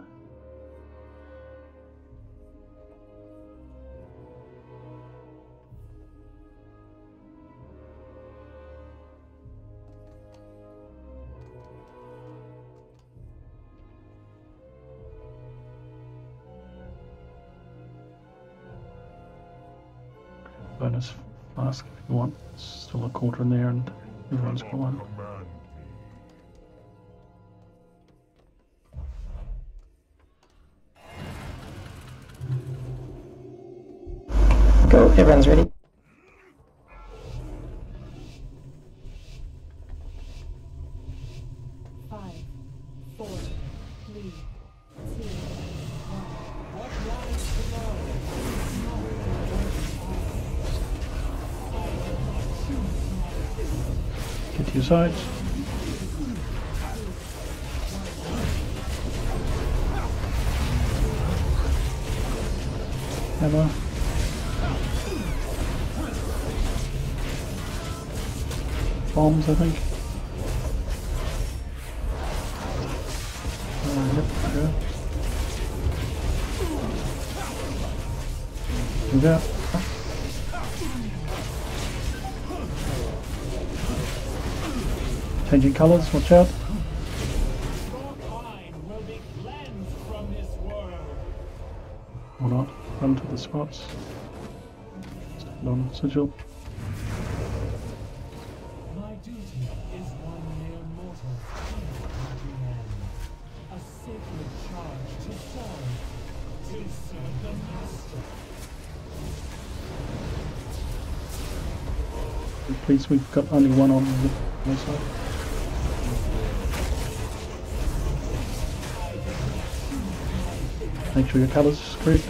bonus flask if you want. Still a quarter in there, and everyone's got one. Go, everyone's ready. Get to your sides. Hammer. Bombs, I think. Yep, sure. Do that. Changing colours, watch out. Or not. Run to the spots. Stand on sigil. My duty is one mere mortal cannot comprehend. A sacred charge to serve the master. Please, we've got only one on the side. Make sure your colours correct.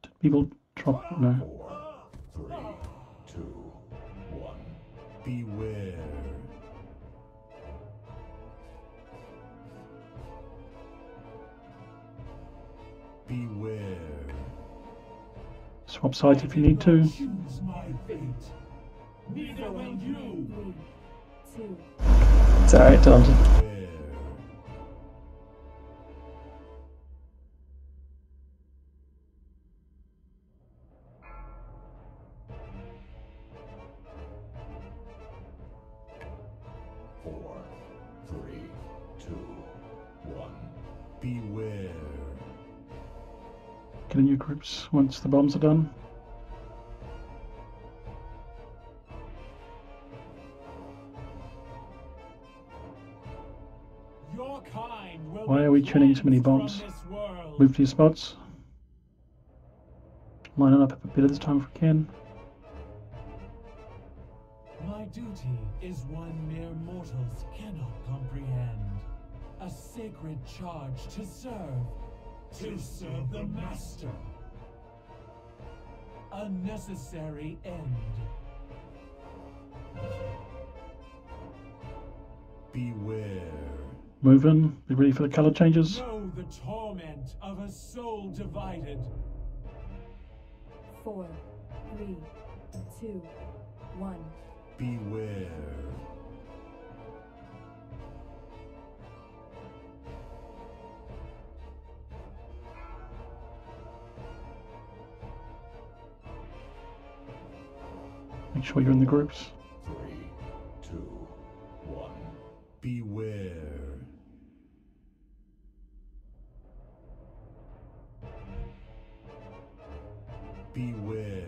Did people drop? No. 4, 3, 2, 1. Beware. Beware. Swap sides if you need to. Choose my fate. Neither will you. 3, 2, It's alright, Dalton. Beware. 4, 3, 2, 1. Beware. Get in your groups once the bombs are done. Your kind will Why are we tuning so many cleansed bombs? from this world. Move to your spots. Line it up a bit better this time if we can. My duty is one mere mortals cannot comprehend. A sacred charge to serve the master. A necessary end. Beware. Move in. Be ready for the colour changes. Know the torment of a soul divided. 4, 3, 2, 1. Beware. Make sure you're in the groups. 3, 2, 1. Beware. Beware.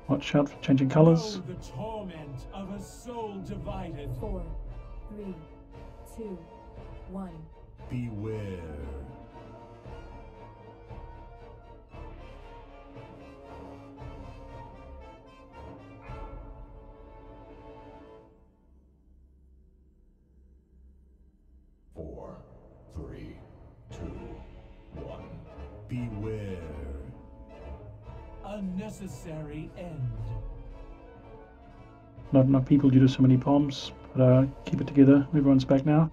Watch out for changing colours. Know the torment of a soul divided. 4, 3, 2, 1. Beware. Four, 3, 2, 1. Beware. A necessary end. Not enough people due to so many bombs, but keep it together. Everyone's back now.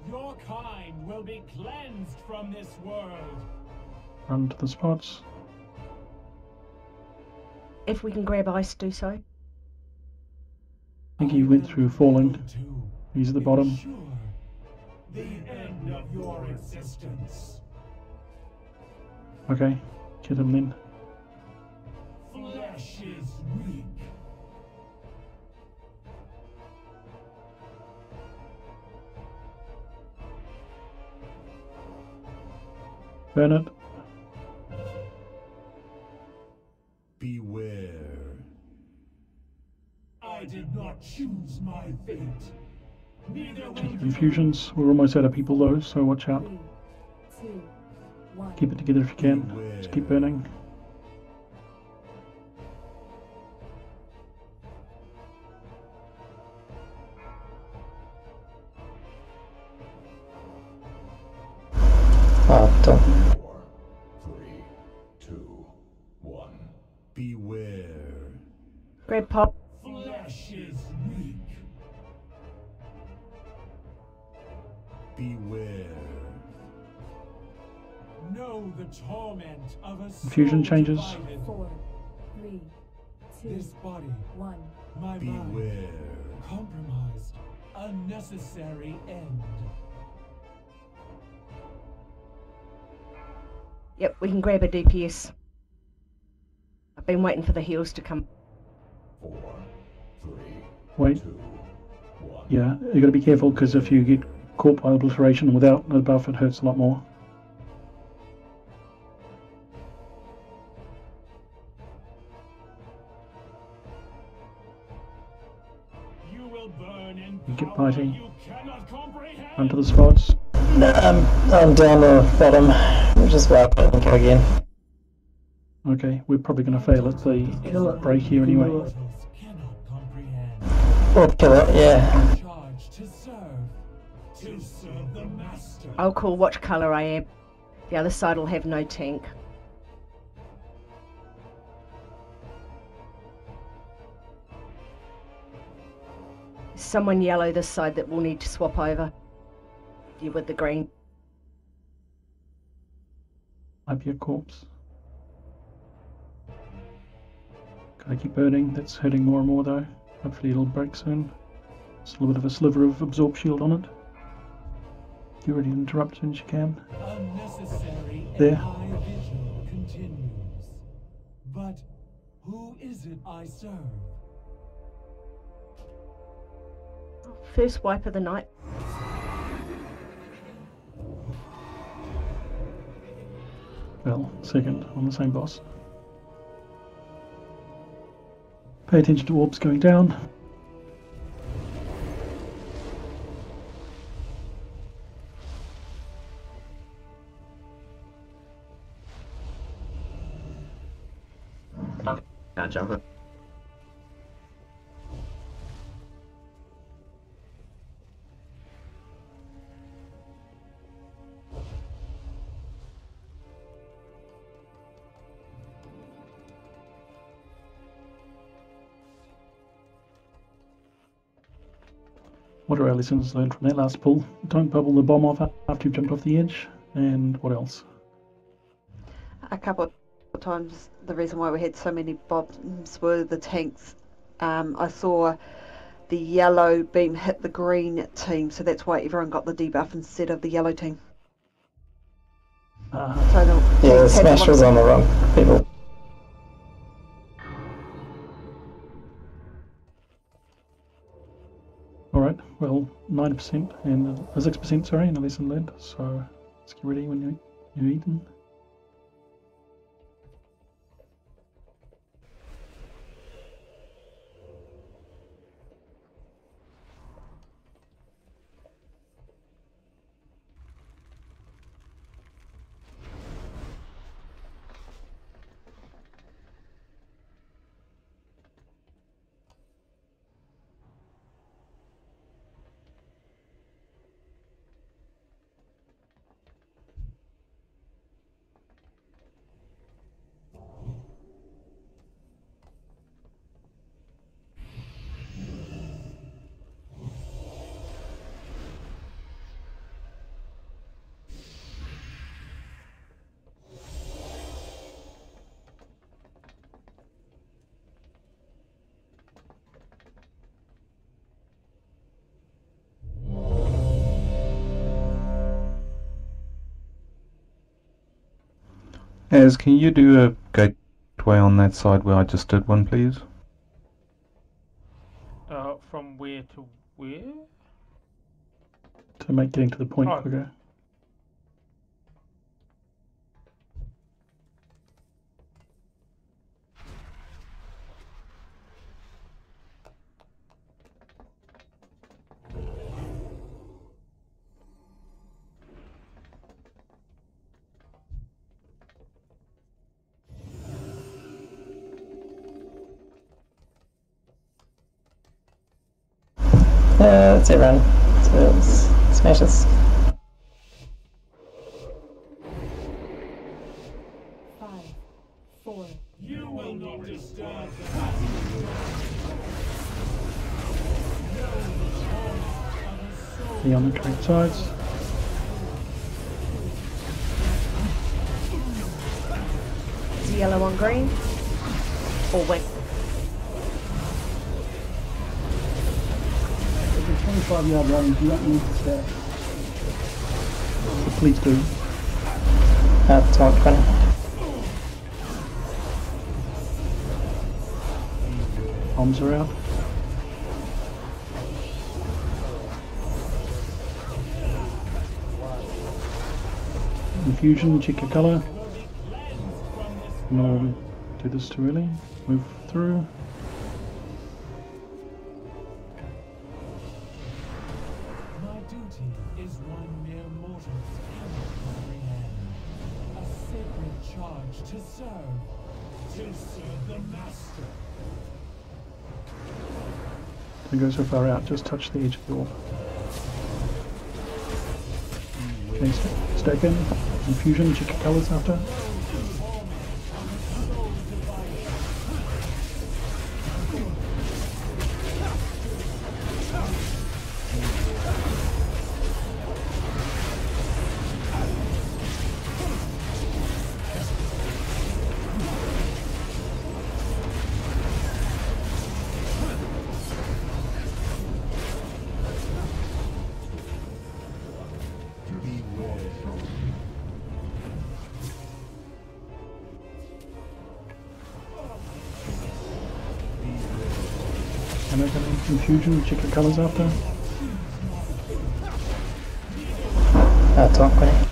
Your kind will be cleansed from this world. Run to the spots. If we can grab ice, do so. I think he went through falling. He's at the bottom. Ensure the end of your existence. Okay, get him then. Flesh is weak. Burn it. Beware. I did not choose my fate. Neither will you. Infusions. We're almost out of people though, so watch out. 3, 2, 1. Keep it together if you can. Just keep burning. Oh, done. 4, 3, 2, 1. Beware. Grab pop. Flesh is weak. Beware. Know the torment of a Infusion soul changes. divided. 4, 3, 2, This body, 1. my mind, Beware. compromised. A necessary end. Yep, we can grab a DPS. I've been waiting for the heals to come. 4, 3, Wait. 2, 1. Yeah, you gotta be careful because if you get caught by obliteration without a buff, it hurts a lot more. You will burn in You get power biting. you cannot comprehend. Onto the spots. No, I'm down the bottom. We'll just wipe it and go again. Okay, we're probably gonna fail at the break here anyway. Mortals cannot comprehend. Or kill it, yeah. Charge to serve the master. I'll call watch colour I am. The other side will have no tank. Someone yellow this side that will need to swap over. You with the green. Might be a corpse. Gotta keep burning. That's hurting more and more though. Hopefully it'll break soon. Still a bit of a sliver of absorb shield on it. Get ready to interrupt as soon as you can. Unnecessary There. AI vigil continues. But who is it I serve? First wipe of the night. Well, second on the same boss. Pay attention to orbs going down. Can't jump it. What are our lessons learned from that last pull? Don't bubble the bomb off after you've jumped off the edge. And what else? A couple of times the reason why we had so many bombs were the tanks. I saw the yellow beam hit the green team, so that's why everyone got the debuff instead of the yellow team. So Yeah, the smash was on the wrong people. Alright, well, 9% and 6%, sorry, in a lesson learned. So let's get ready when you're eating. Az, can you do a gateway on that side where I just did one, please? From where to where? To make getting to the point Oh. quicker. That's it, run. Smash us. 5, 4. You will not disturb Be on the correct sides. Is yellow on green? Or when? If it's 25-yard range, you don't need to stack. But please do. Top 20. Bombs are out. Infusion, check your colour. No, do this too early. Move through. My duty is one mere mortal's comprehend. A sacred charge to serve the master. Don't go so far out, just touch the edge of the orb. Okay, stack in. Infusion, check your colours after. And open infusion, check your colours after. Top 20.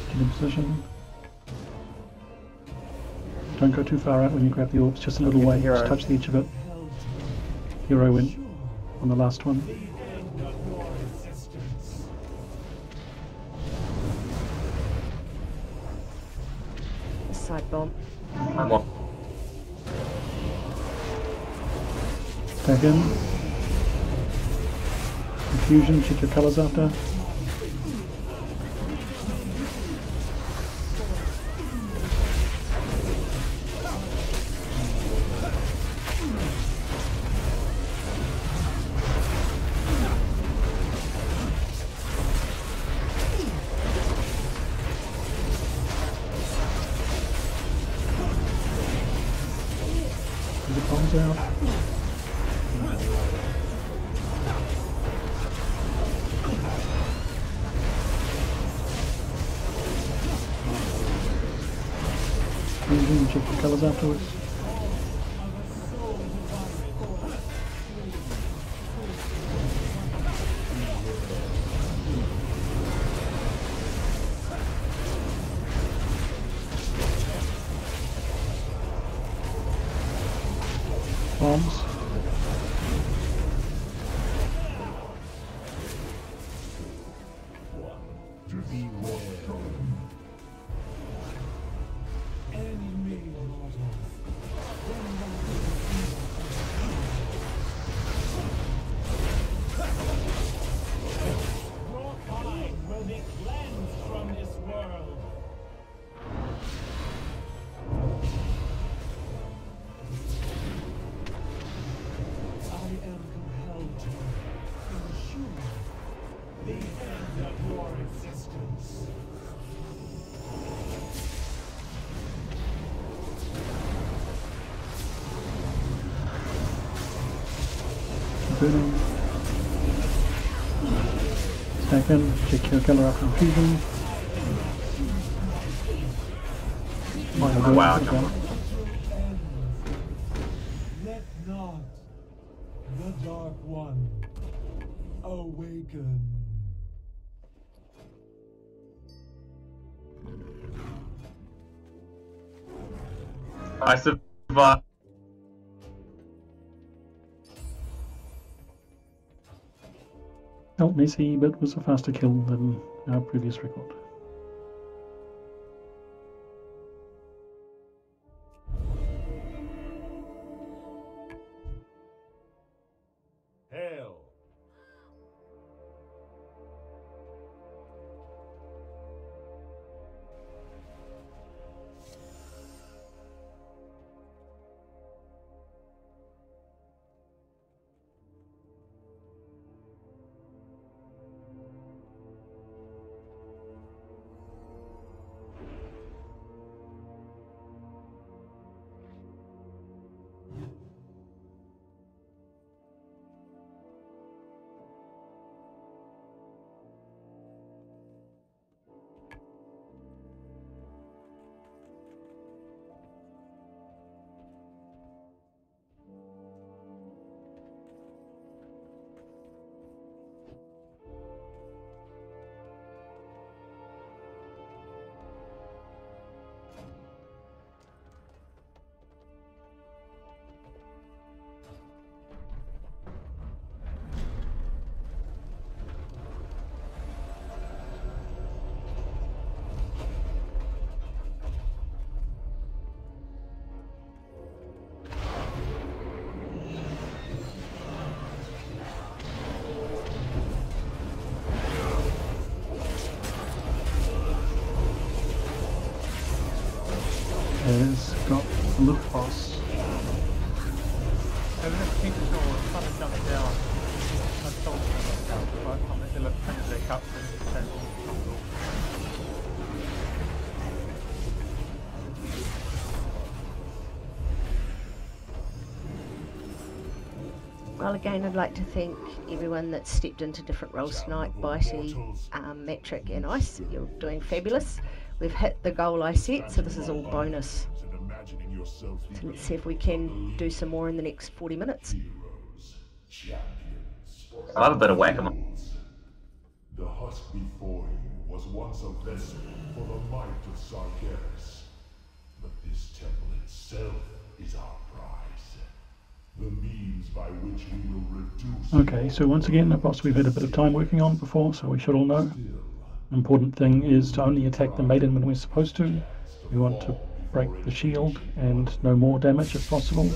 Get in position. Don't go too far out when you grab the orbs, just a little way. Just touch the edge of it. Hero win on the last one. Side bomb. I'm on. Back in. Infusion, check your colours after. The bombs out. Infusion, check your colours afterwards. Bombs. burning. Stack in, check your killer after infusion. Wow. Let not the Dark One awaken. I survived. Felt messy, but was a faster kill than our previous record. Hail! Has got a little boss. So the pink sword kind of jumped down. I told you about that, right? I'm going to look things they cut through. Well, again, I'd like to thank everyone that stepped into different roles tonight. Bitey, Metric and Ice, you're doing fabulous. We've hit the goal I set, so this is all bonus. So let's see if we can do some more in the next 40 minutes. I love a bit of whack-a-mole. The husk before you was once a vessel for the might of Sargeras. But this temple itself is our prize. The means by which we will reduce... Okay, so once again, a boss we've had a bit of time working on before, so we should all know. Important thing is to only attack the maiden when we're supposed to. We want to break the shield and no more damage if possible.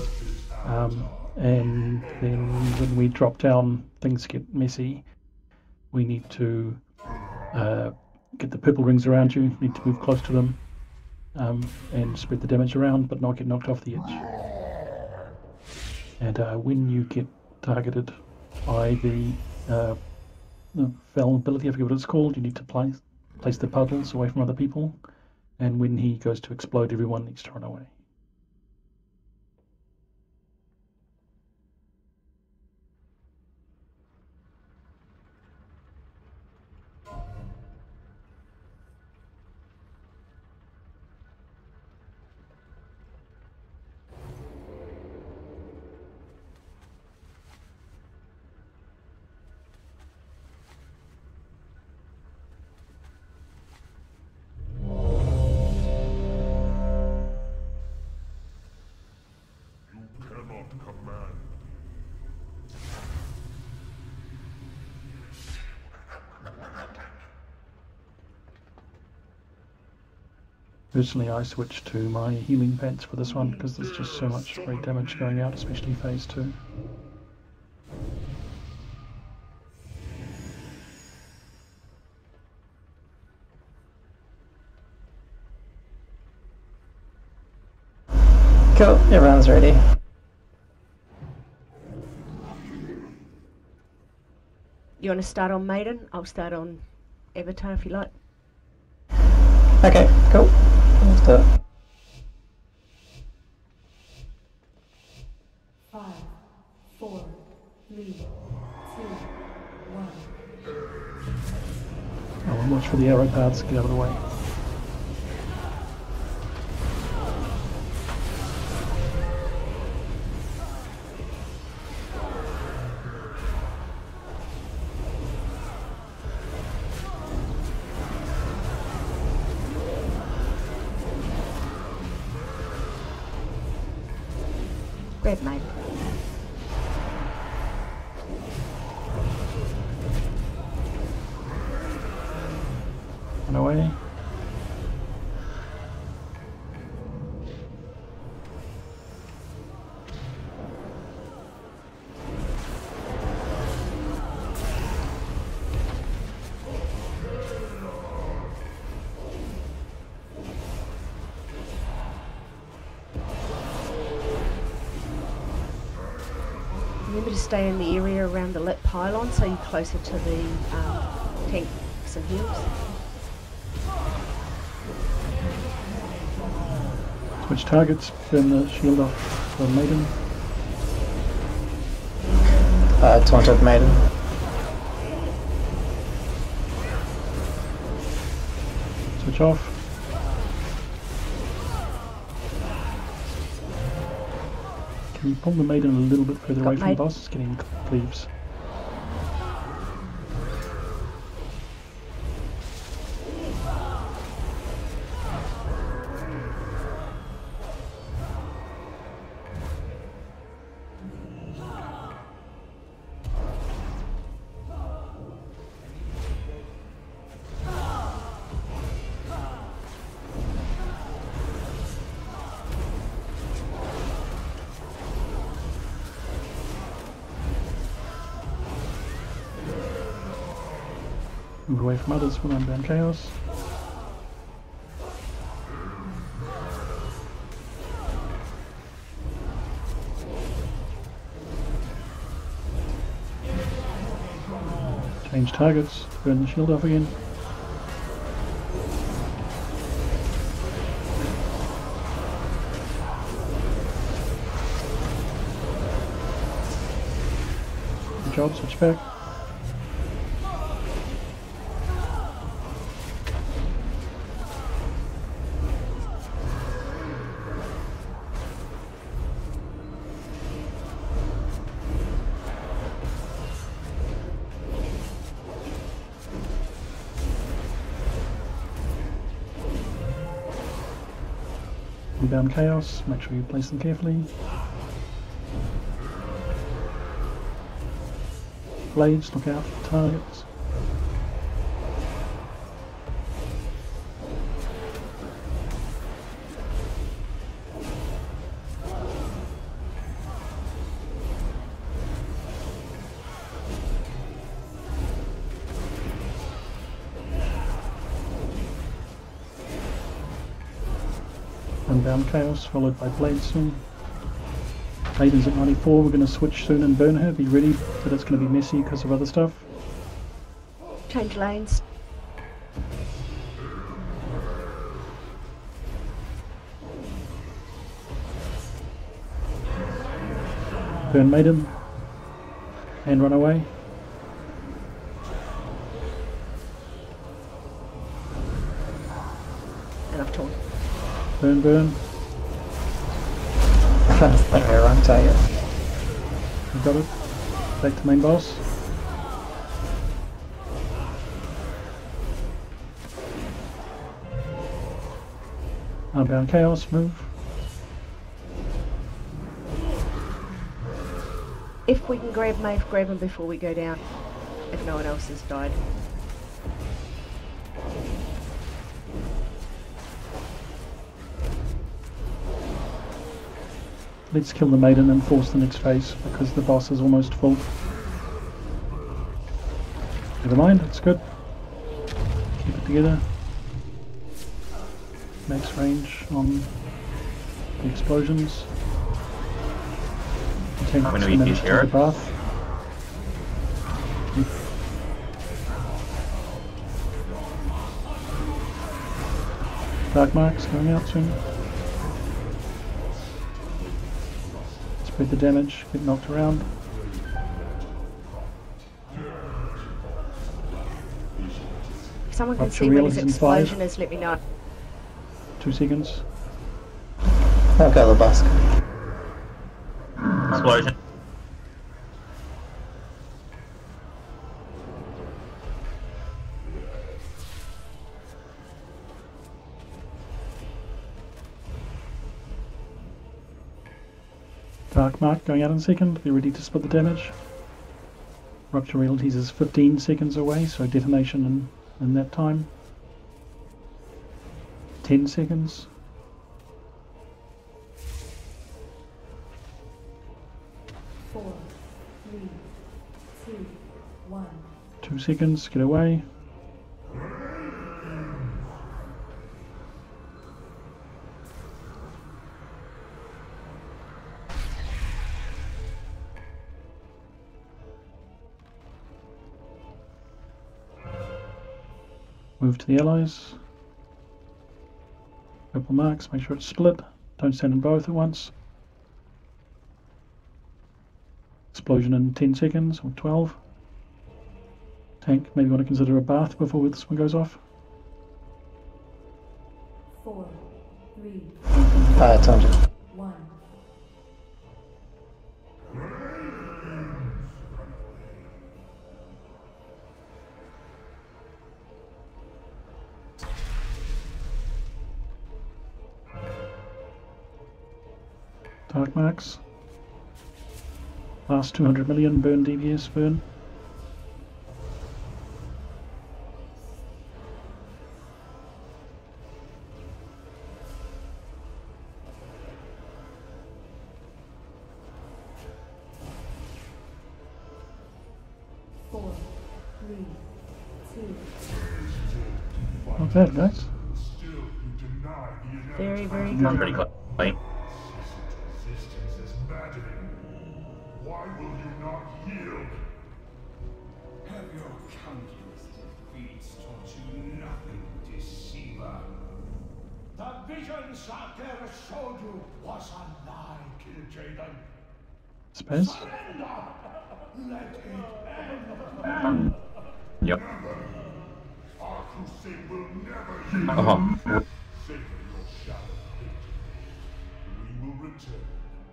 And then when we drop down, things get messy. We need to get the purple rings around you, need to move close to them, and spread the damage around but not get knocked off the edge. And when you get targeted by the fallibility, I forget what it's called, you need to place the puddles away from other people, and when he goes to explode, everyone needs to run away. Personally, I switched to my healing pants for this one because there's just so much free damage going out, especially phase 2. Cool, everyone's ready. You want to start on Maiden? I'll start on Avatar if you like. Okay, cool. Let's do it. 5, 4, 3, for the arrow paths, get out of the way. Grab mate. Run away. Remember to stay in the area around the lit pylon so you're closer to the tanks and heals. Switch targets, burn the shield off the maiden. Taunted maiden. Switch off. Can you pull the maiden a little bit further away from the boss? It's getting cleaves. Move away from others when I'm down chaos. Change targets, burn the shield off again. Good job, switch back. Inbound chaos, make sure you place them carefully. Blades, look out for targets. Unbound chaos, followed by blade soon. Maiden's at 94, we're going to switch soon and burn her. Be ready, but it's going to be messy because of other stuff. Change lanes. Burn maiden. And run away. And I've torn. Burn, burn. Wrong target. We got it. Back to main boss. Unbound chaos, move. If we can grab Maeve, grab him before we go down. If no one else has died. Let's kill the maiden and force the next phase because the boss is almost full. Never mind, it's good. Keep it together. Max range on the explosions. I'm going to beat these here. Dark marks going out soon. Spread the damage, get knocked around. someone can Rupture see when reel his is in 5. explosion is, let me know. 2 seconds. I'll go the busk. Explosion. Dark mark going out in a second. Be ready to split the damage. Rupture Realities is 15 seconds away, so detonation in that time. 10 seconds. 4, 3, 2, 1. 2 seconds, get away. Move to the allies. Purple marks, make sure it's split. Don't stand in both at once. Explosion in 10 seconds or 12. Tank, maybe want to consider a bath before this one goes off. 4, 3, It's 100. 1. Dark marks. Last 200 million, burn DPS, burn. Four, 3, 2. Not bad, guys. Very, very That's good. pretty close. Resistance is maddening. Why will you not yield? Have your countless defeats taught you nothing, deceiver? The vision Sarkera showed you was a lie, Kill Jaden. Spaz? Surrender! Let it end! Yep. Our crusade will never yield. Savor your shadow fate. We will return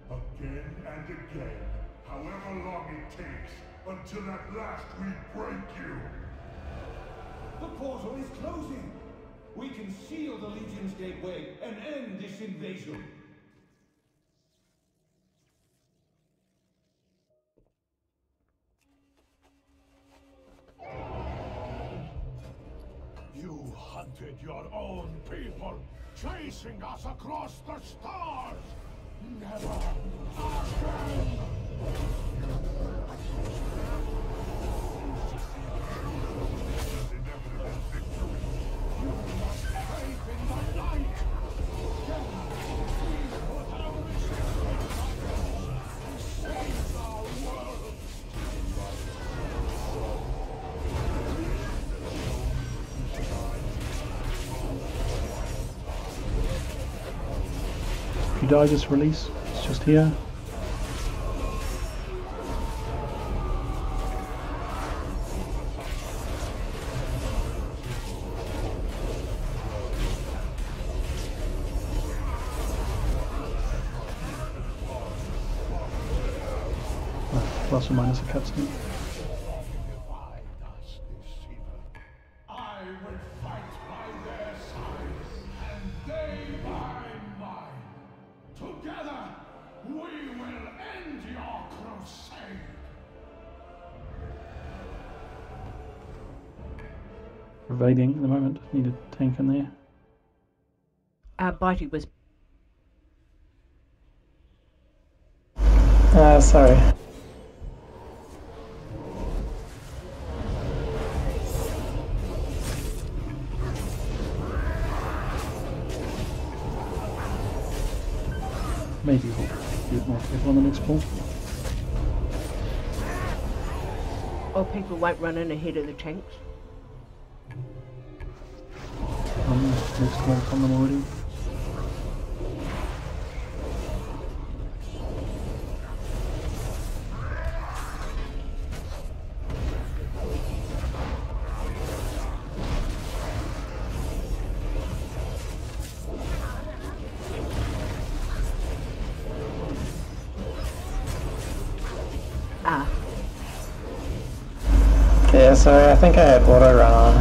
again and again, however long it takes, until at last we break you. The portal is closing. We can seal the Legion's gateway and end this invasion. You hunted your own people, chasing us across the stars! Never again! If you die, just release. It's just here. Plus or minus a cutscene. I would fight by their side, and they by mine. Together, we will end your crusade. Evading at the moment. Need a tank in there. Bitey was. Sorry. Maybe we'll be more careful on the next pull. Or people won't run in ahead of the tanks. Next pull on them already. sorry, I think I had auto run on.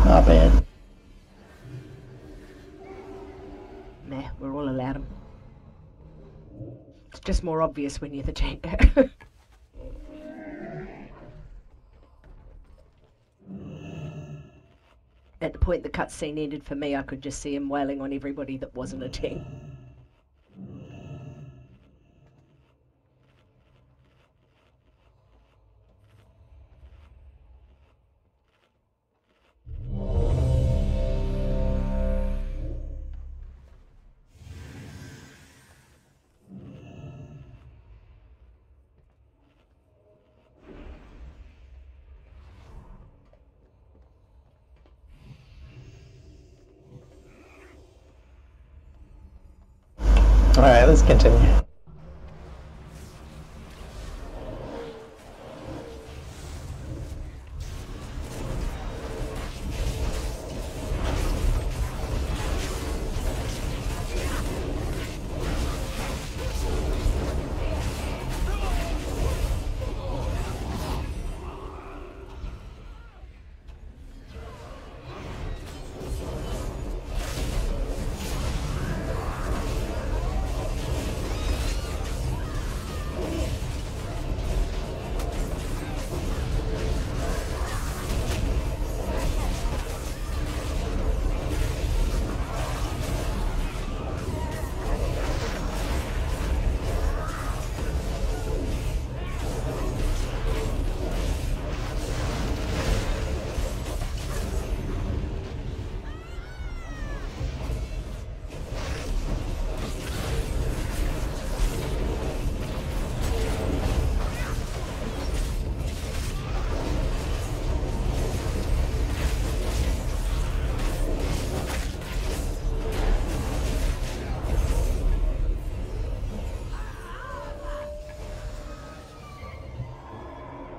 Not bad. Nah, we're all allowed them. It's just more obvious when you're the tanker. At the point the cutscene ended for me, I could just see him wailing on everybody that wasn't a tank. Alright, let's continue.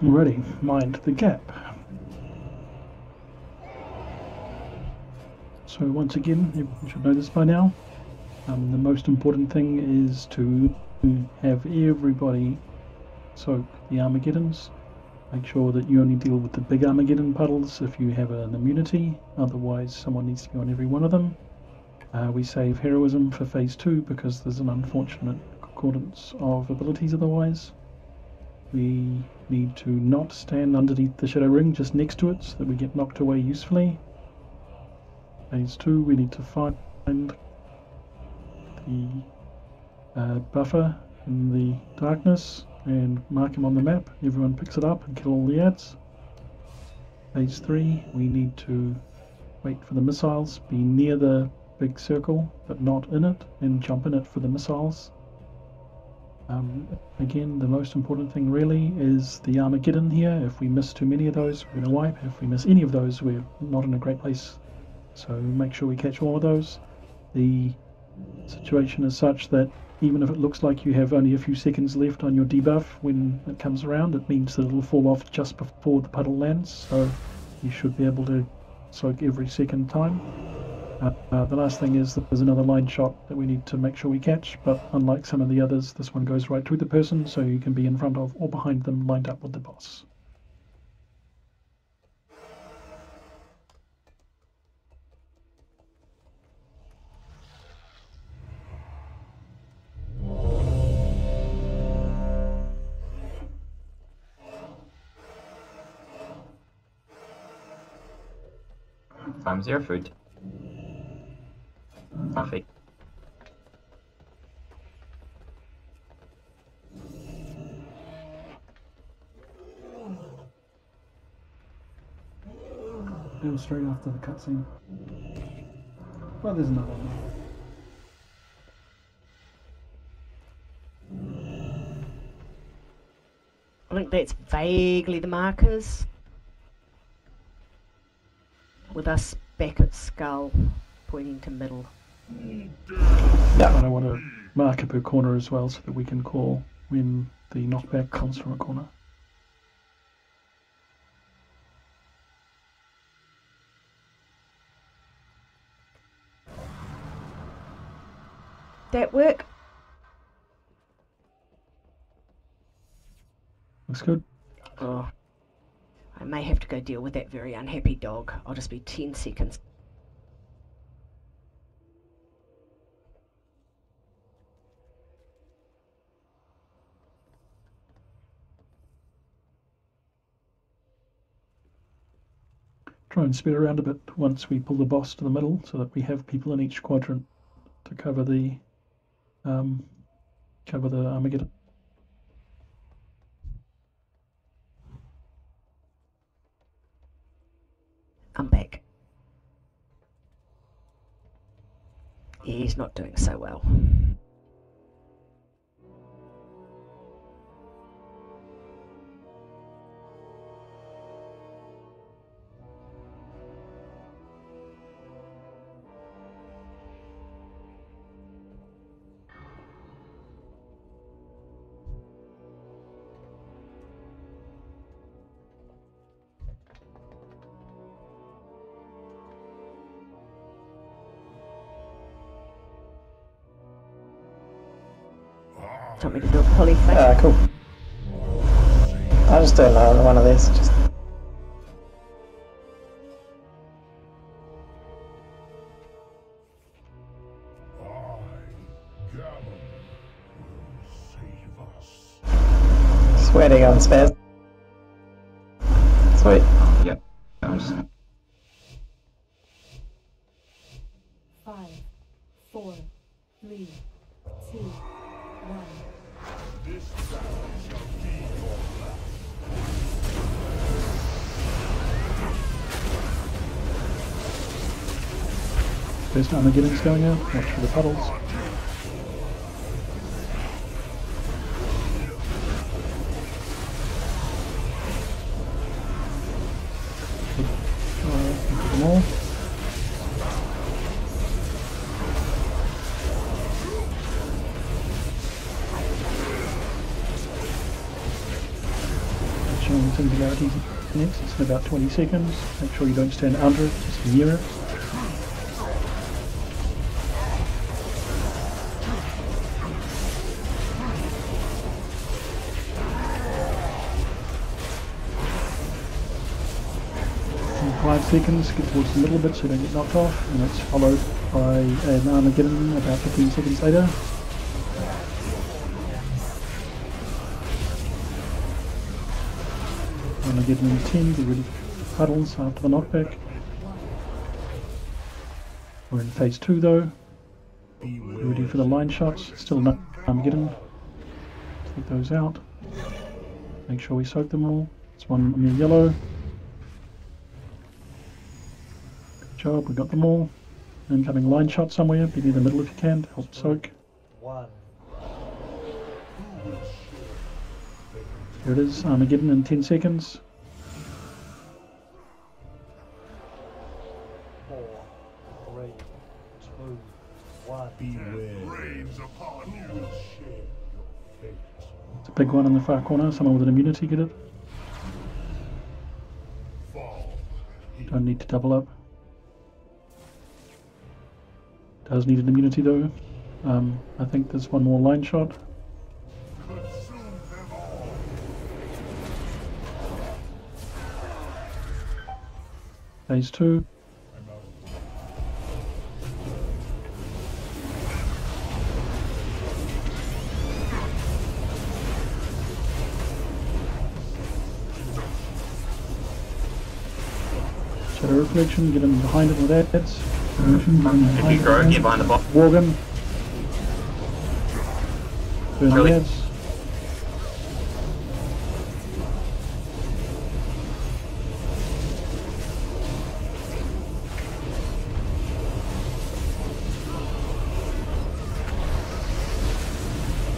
Alrighty, mind the gap. So once again, everyone should know this by now. The most important thing is to have everybody soak the Armageddons. Make sure that you only deal with the big Armageddon puddles if you have an immunity, otherwise someone needs to be on every one of them. We save heroism for phase 2 because there's an unfortunate concordance of abilities otherwise. We need to not stand underneath the shadow ring, just next to it, so that we get knocked away usefully. Phase 2, we need to find the buffer in the darkness and mark him on the map. Everyone picks it up and kill all the ads. Phase 3, we need to wait for the missiles, be near the big circle but not in it, and jump in it for the missiles. Again, the most important thing really is the Armageddon here. If we miss too many of those, we're going to wipe. If we miss any of those, we're not in a great place. So make sure we catch all of those. The situation is such that even if it looks like you have only a few seconds left on your debuff when it comes around, it means that it'll fall off just before the puddle lands. So you should be able to soak every second time. The last thing is that there's another line shot that we need to make sure we catch, but unlike some of the others, this one goes right through the person, so you can be in front of or behind them lined up with the boss. Time 0 food. Coffee. It was straight after the cutscene. Well, there's another one. I think that's vaguely the markers. With us back at Skull, pointing to middle. Yeah. And I want to mark up a corner as well so that we can call when the knockback comes from a corner. that work? Looks good. Oh, I may have to go deal with that very unhappy dog. I'll just be 10 seconds. Try and spread around a bit once we pull the boss to the middle, so that we have people in each quadrant to cover the Armageddon. I'm back. He's not doing so well. Do you want me to do a pulley thing? Cool. I'll just do another one of these. Just... Sweating on Spaz. Sweet. Yep. Nice. 5, 4, 3, 2, 1. This battle shall be your last. First Armageddon's going out. Watch for the puddles. Them all. Showing singularities next. It's in about 20 seconds. Make sure you don't stand under it, just near it. In 5 seconds, get towards the middle bit so you don't get knocked off, and it's followed by an Armageddon about 15 seconds later. Armageddon in 10, get ready for puddles after the knockback. We're in phase 2 though. Be ready for the line shots. Still enough Armageddon. Take those out. Make sure we soak them all. There's one on the yellow. Good job, we got them all. Incoming line shot somewhere. Be near the middle if you can to help soak. Here it is, Armageddon in 10 seconds. 4, 3, 2, 1. Beware. Upon you. It's a big one in the far corner. Someone with an immunity get it. Don't need to double up. Does need an immunity though. I think there's one more line shot. Phase 2. Shadow reflection, get him behind it with ads. If you grow, get behind the box. Worgen. Burn the ads.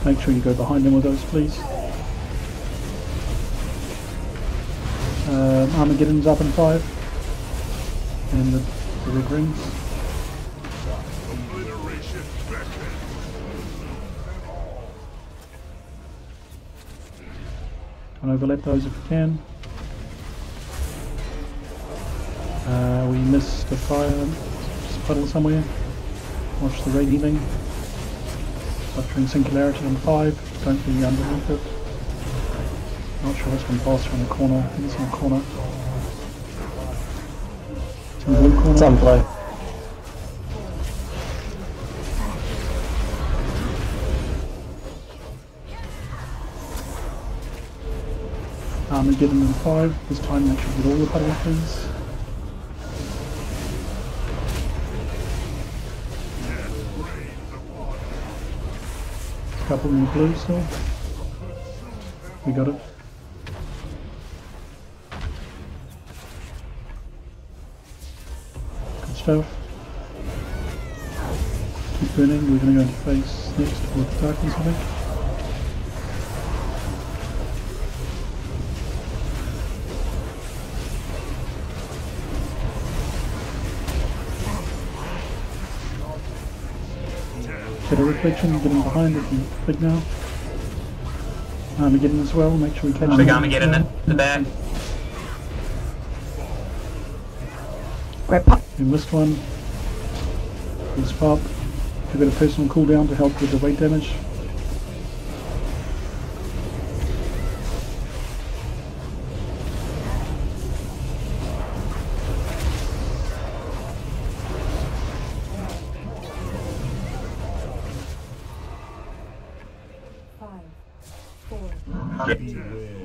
Make sure you go behind them with those, please. Armageddon's up in 5. And the red rings. Try and overlap those if you can. We missed a fire puddle somewhere. Watch the red healing. Butchering Singularity on 5, don't be underneath it. Not sure what's going to pass around the corner. I think it's in the corner. It's in the blue corner. It's on blue. Get them in 5. This time make sure you get all the puddles, please. A couple in the blue still. We got it. Good stuff. Keep burning. We're going to go into phase next with darkness, I think. Shadow Reflection, getting behind it, and big now. Armageddon as well, make sure we catch Big Armageddon in the back. Red pop. We missed one. Let's pop. We've got a personal cooldown to help with the weight damage.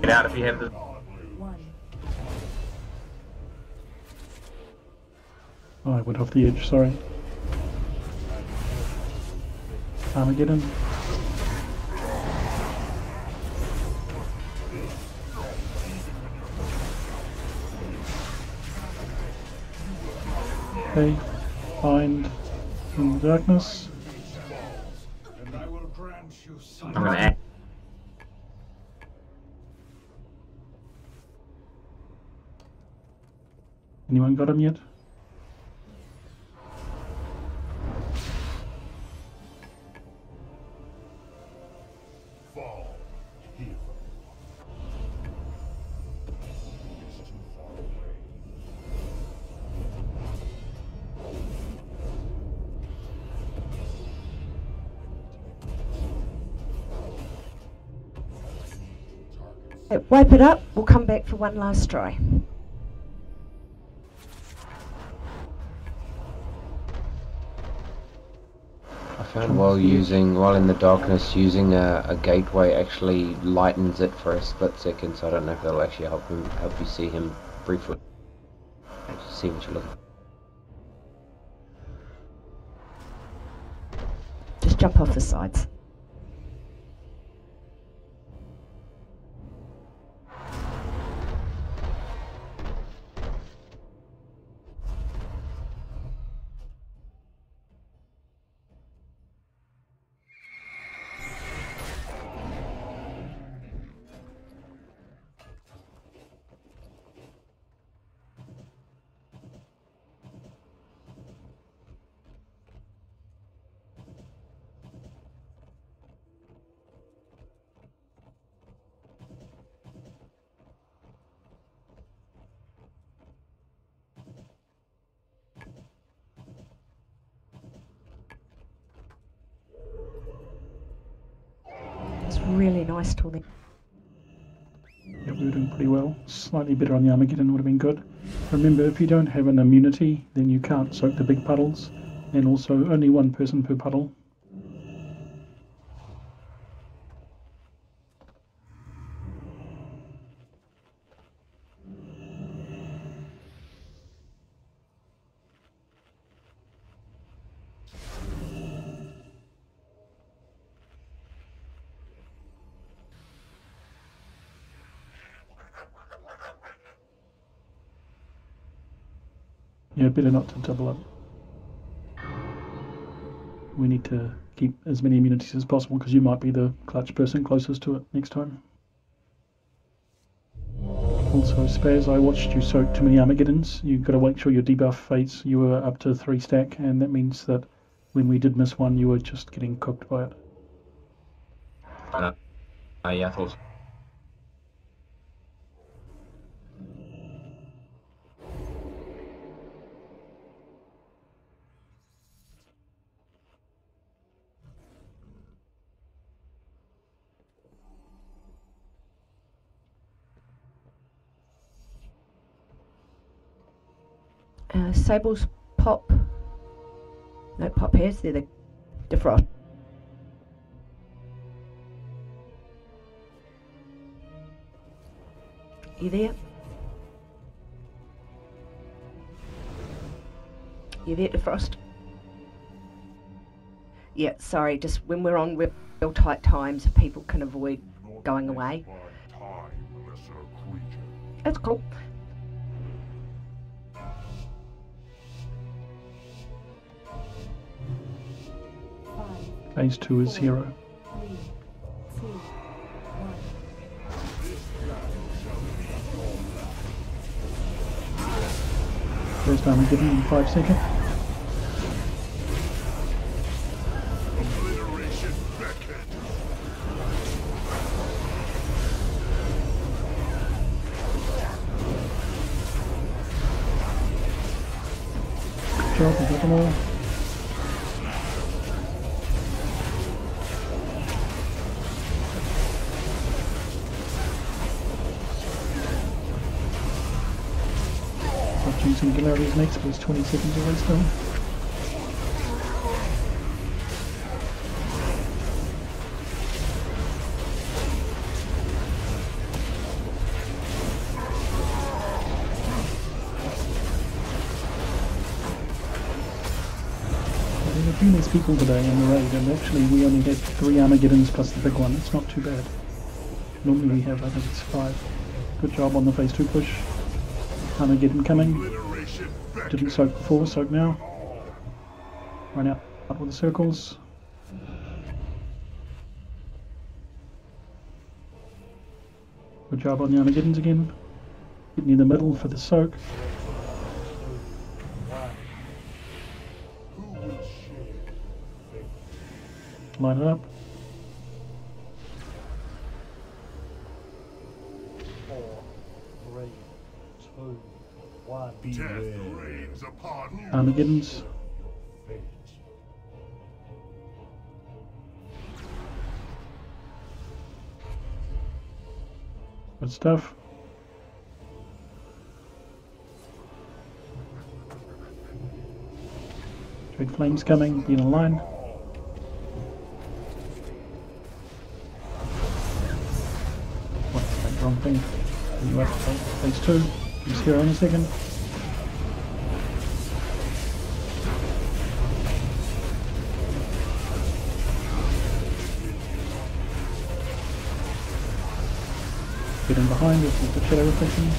Get out if you have the... Oh, I went off the edge, sorry. Armageddon. Okay, find in the darkness. I'm gonna act. Anyone got him yet? Wipe it up, we'll come back for one last try. I found while in the darkness, using a gateway actually lightens it for a split second, so I don't know if that'll actually help you see him briefly. See what you're looking. Just jump off the sides. It's really nice tooling. Yeah, we were doing pretty well. Slightly better on the Armageddon would have been good. Remember, if you don't have an immunity, then you can't soak the big puddles, and also only one person per puddle. Yeah, better not to double up. We need to keep as many immunities as possible because you might be the clutch person closest to it next time. Also, Spaz, I watched you soak too many Armageddons. You've got to make sure your debuff fates, you were up to 3 stack, and that means that when we did miss one, you were just getting cooked by it. Yeah, I thought so. Sables pop. No pop hairs, they're the defrost. You there? You there, defrost? Yeah, sorry, just when we're on real tight times, people can avoid going away. That's cool. Phase 2 is 0. 3, 2, 1. First time we give him 5 seconds. Good job, we got them all. Watching Singularity's next, but it's 20 seconds away still. There are a few less people today in the raid, and actually we only had 3 Armageddons plus the big one. It's not too bad. Normally we have, I think it's 5. Good job on the phase 2 push. Armageddon coming. Didn't soak before, soak now. Run out with the circles. Good job on the Armageddons again. Get near the middle for the soak. Line it up. 4, 3, 2, 1. Armageddons. Good stuff. Trade flames coming, be in a line. What's the wrong thing? You have phase 2. Just here in a second. Get in behind with the shadow reflections.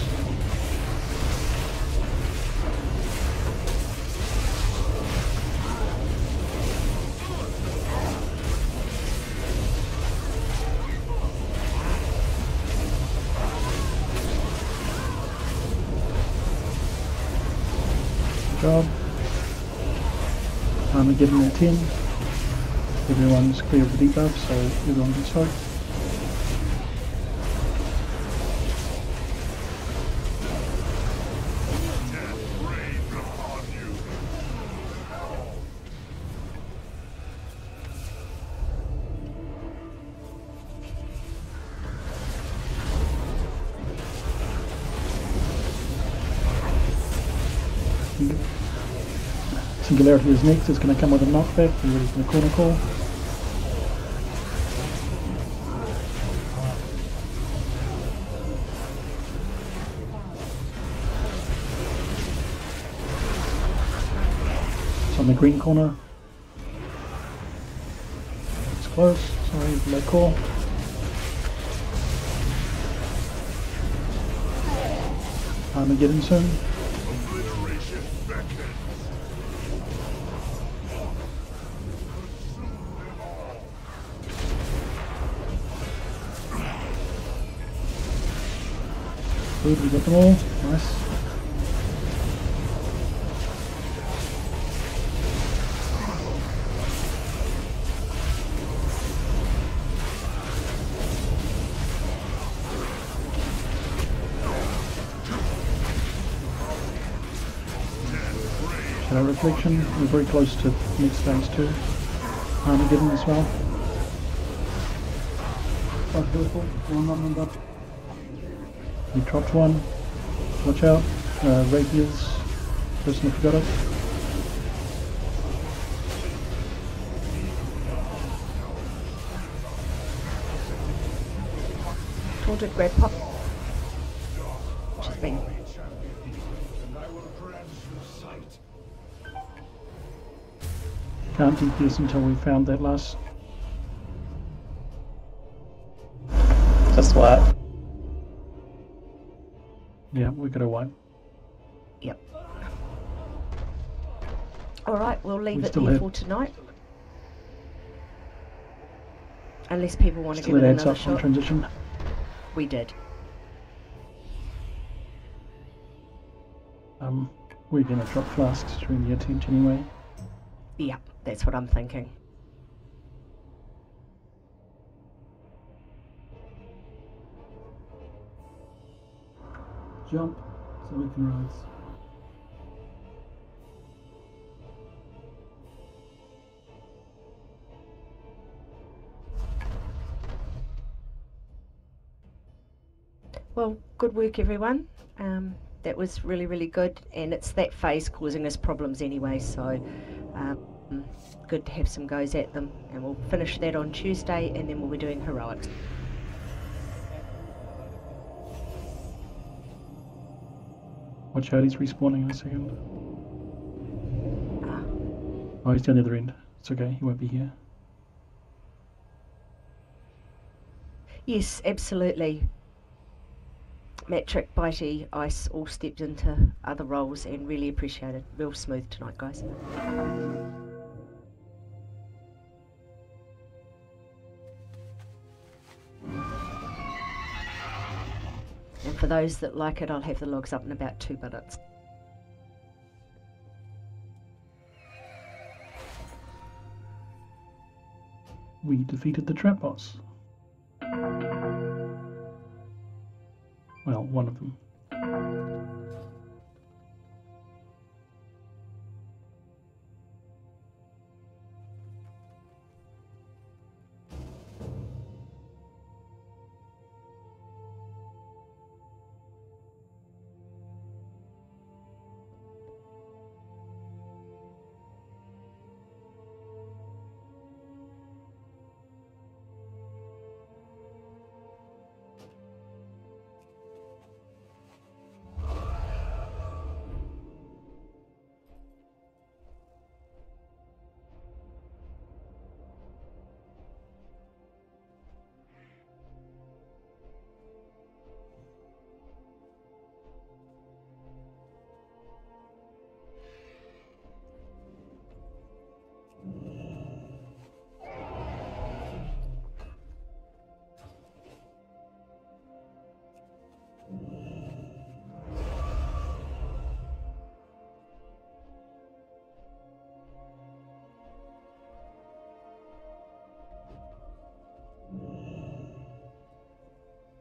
Good job. Armageddon at 10. Everyone's clear of the debuff, so everyone can soak. Singularity is next, it's going to come with a knockback, be ready for the corner call. It's on the green corner. It's close, sorry, late call. Armageddon soon. Good, we got them all. Nice. Shadow reflection. We're very close to next phase 2. Armageddon as well. Oh, careful. One up. We dropped one. Watch out. Rapiers. Person if you got it. Taunted Grandpa. She's been. Can't DPS until we found that last. Just what? Yeah, we got a wipe. Yep. Alright, we'll leave We it still there have- for tonight. Unless people want to Still give it had adds another up on shot. transition. We did. We're gonna drop flasks during the attempt anyway. Yep, that's what I'm thinking. Jump so we can rise. Well, good work everyone. That was really, really good, and it's that phase causing us problems anyway, so good to have some goes at them, and we'll finish that on Tuesday, and then we'll be doing heroics. Watch out, he's respawning in a second. Oh, he's down the other end. It's okay, he won't be here. Yes, absolutely. Matrick, Bitey, Ice all stepped into other roles and really appreciated. Real smooth tonight, guys. And for those that like it, I'll have the logs up in about 2 minutes. We defeated the trap boss. Well, one of them.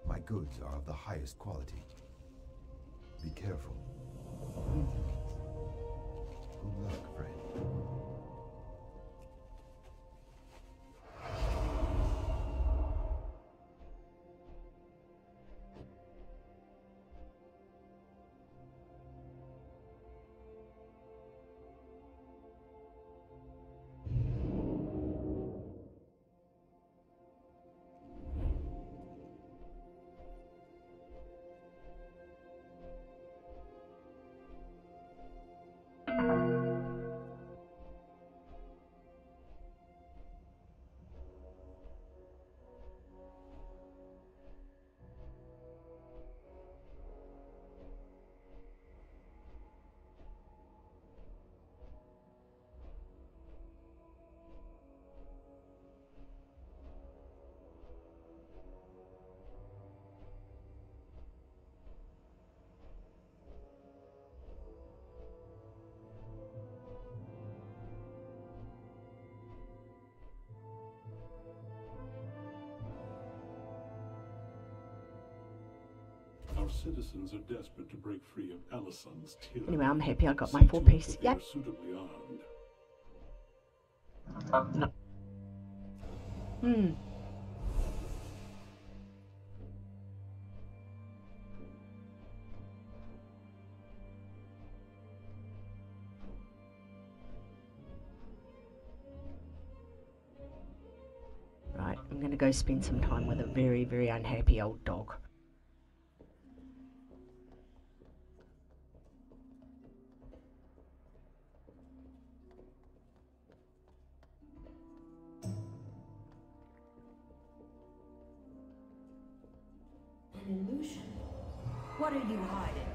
My goods are of the highest quality. Be careful. Good luck, friend. Our citizens are desperate to break free of Alison's tyranny. Anyway, I'm happy I got my 4-piece. They are Yep. suitably armed. Hmm. go spend some time with a very, very unhappy old dog. An illusion? What are you hiding?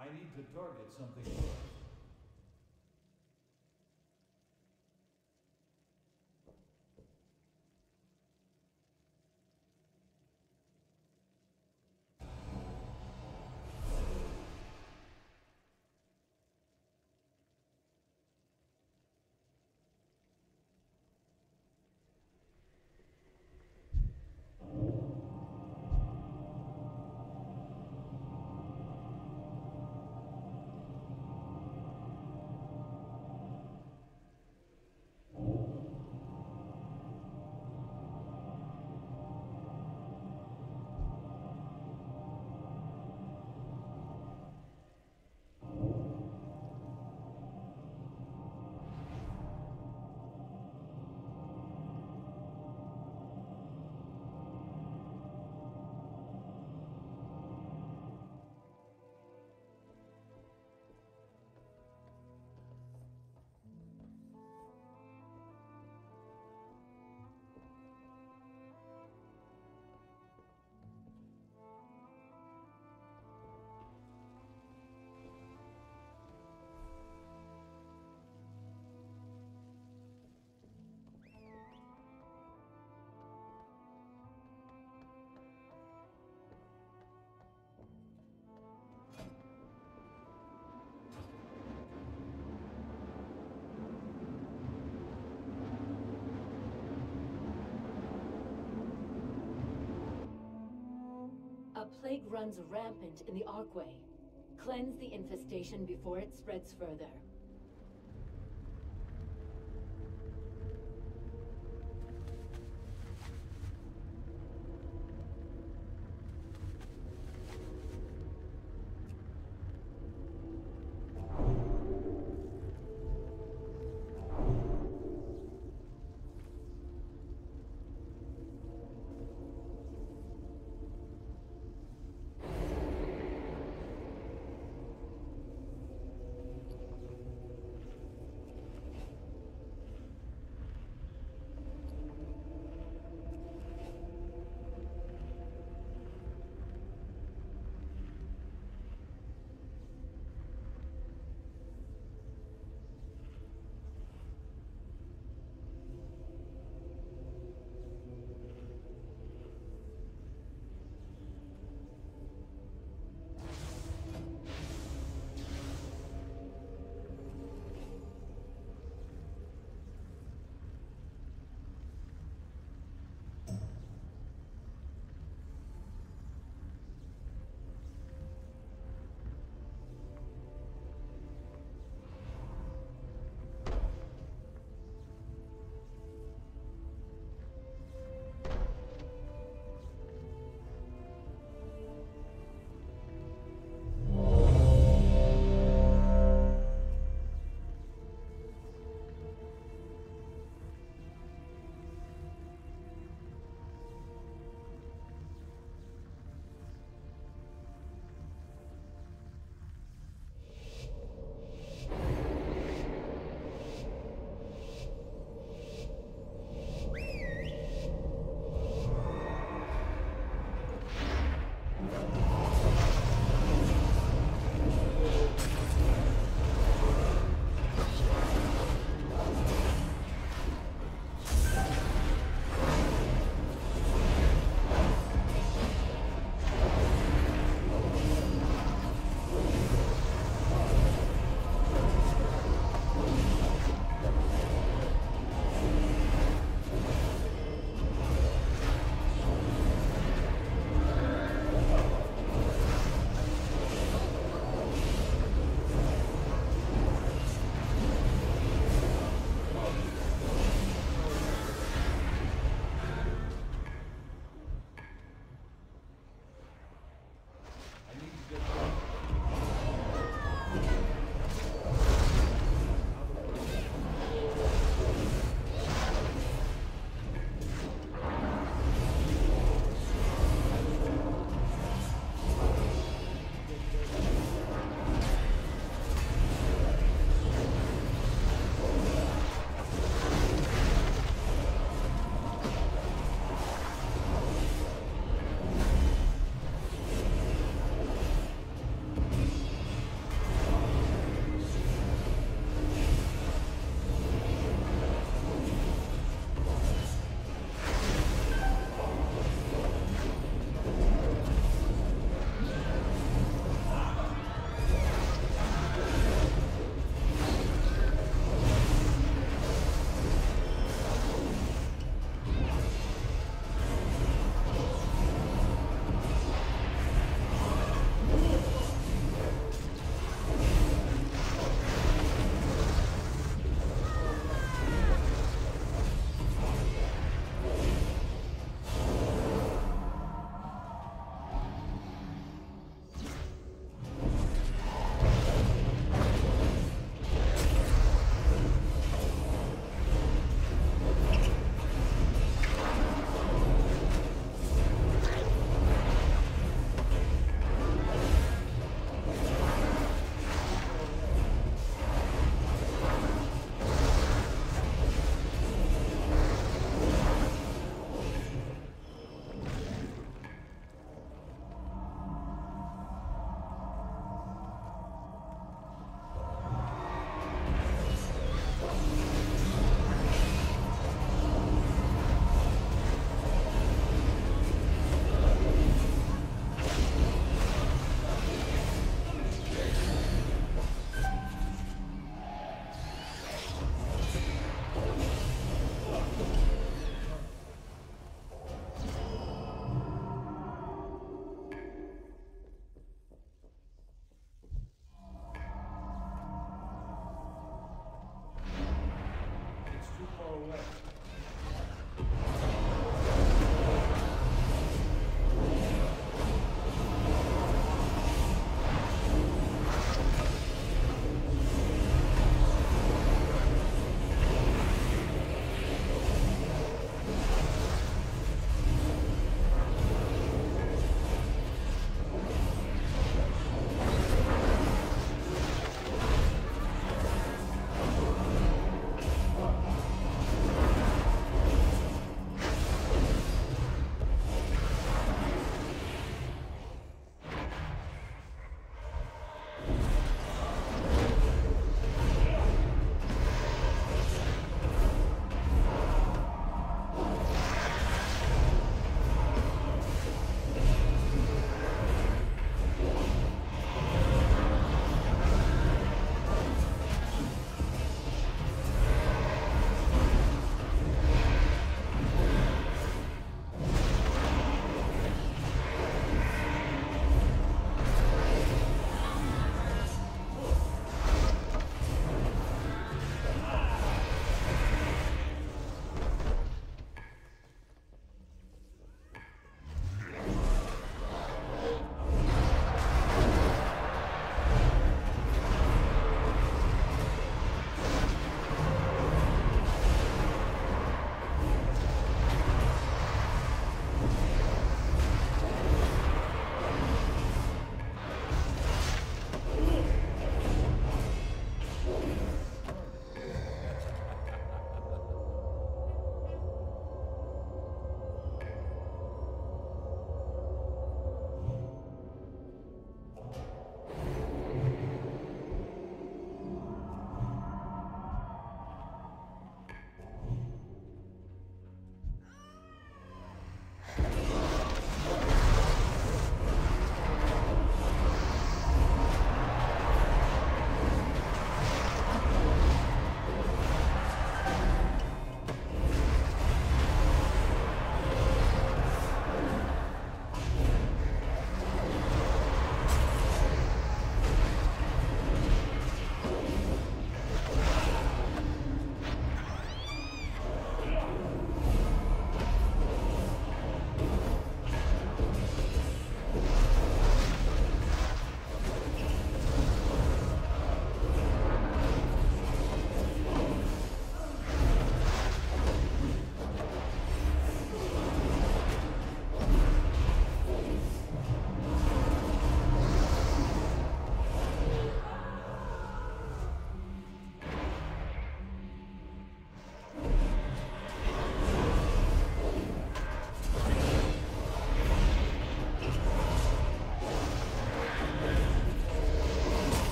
I need to target something first. A plague runs rampant in the Archway. Cleanse the infestation before it spreads further.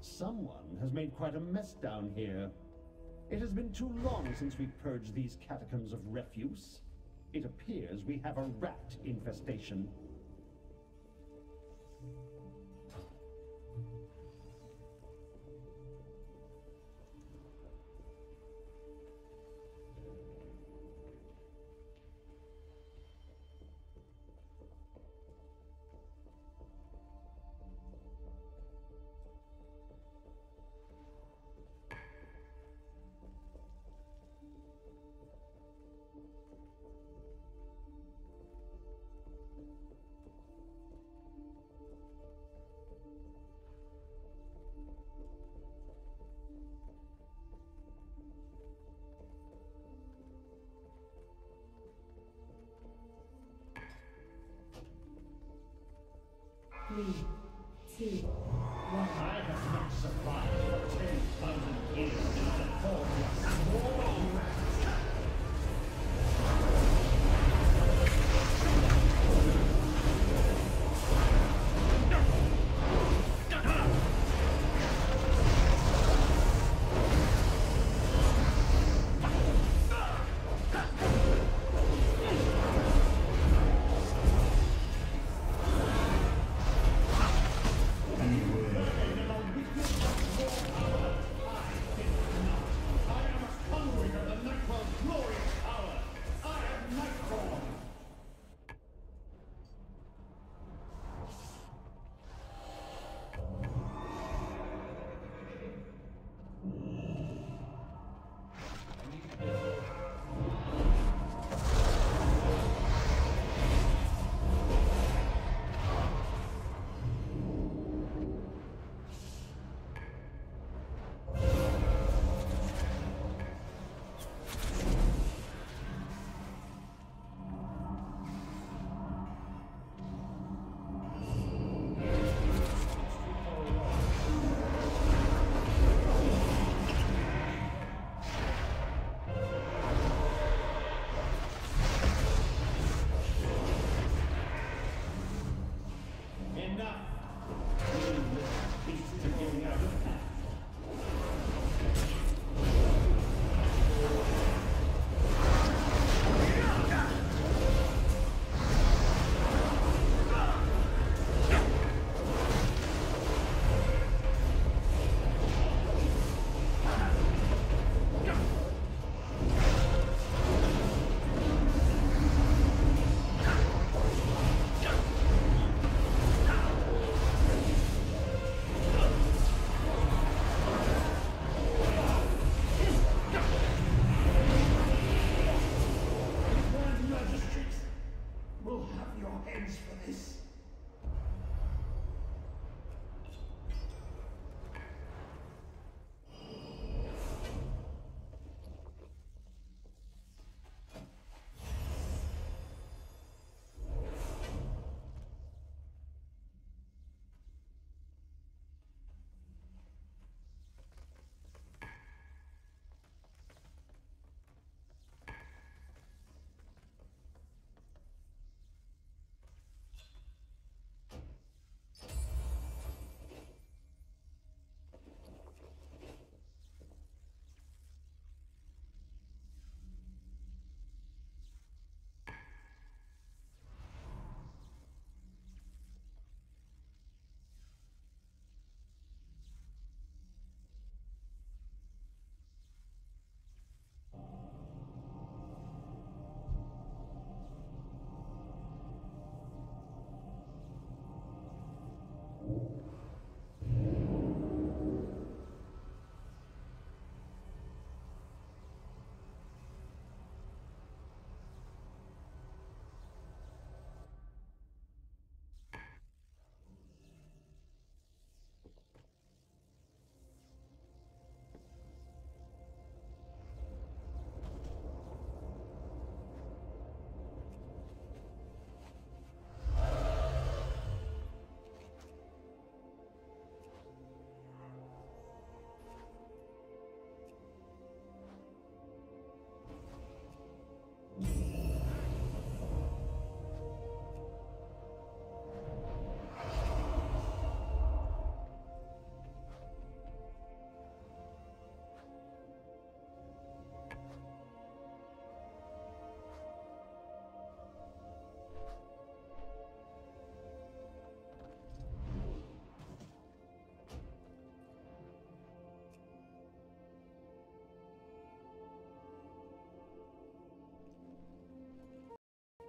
Someone has made quite a mess down here. It has been too long since we purged these catacombs of refuse. It appears we have a rat infestation. Three, two, one. I have not survived for 10,000 years to fall to a small rat.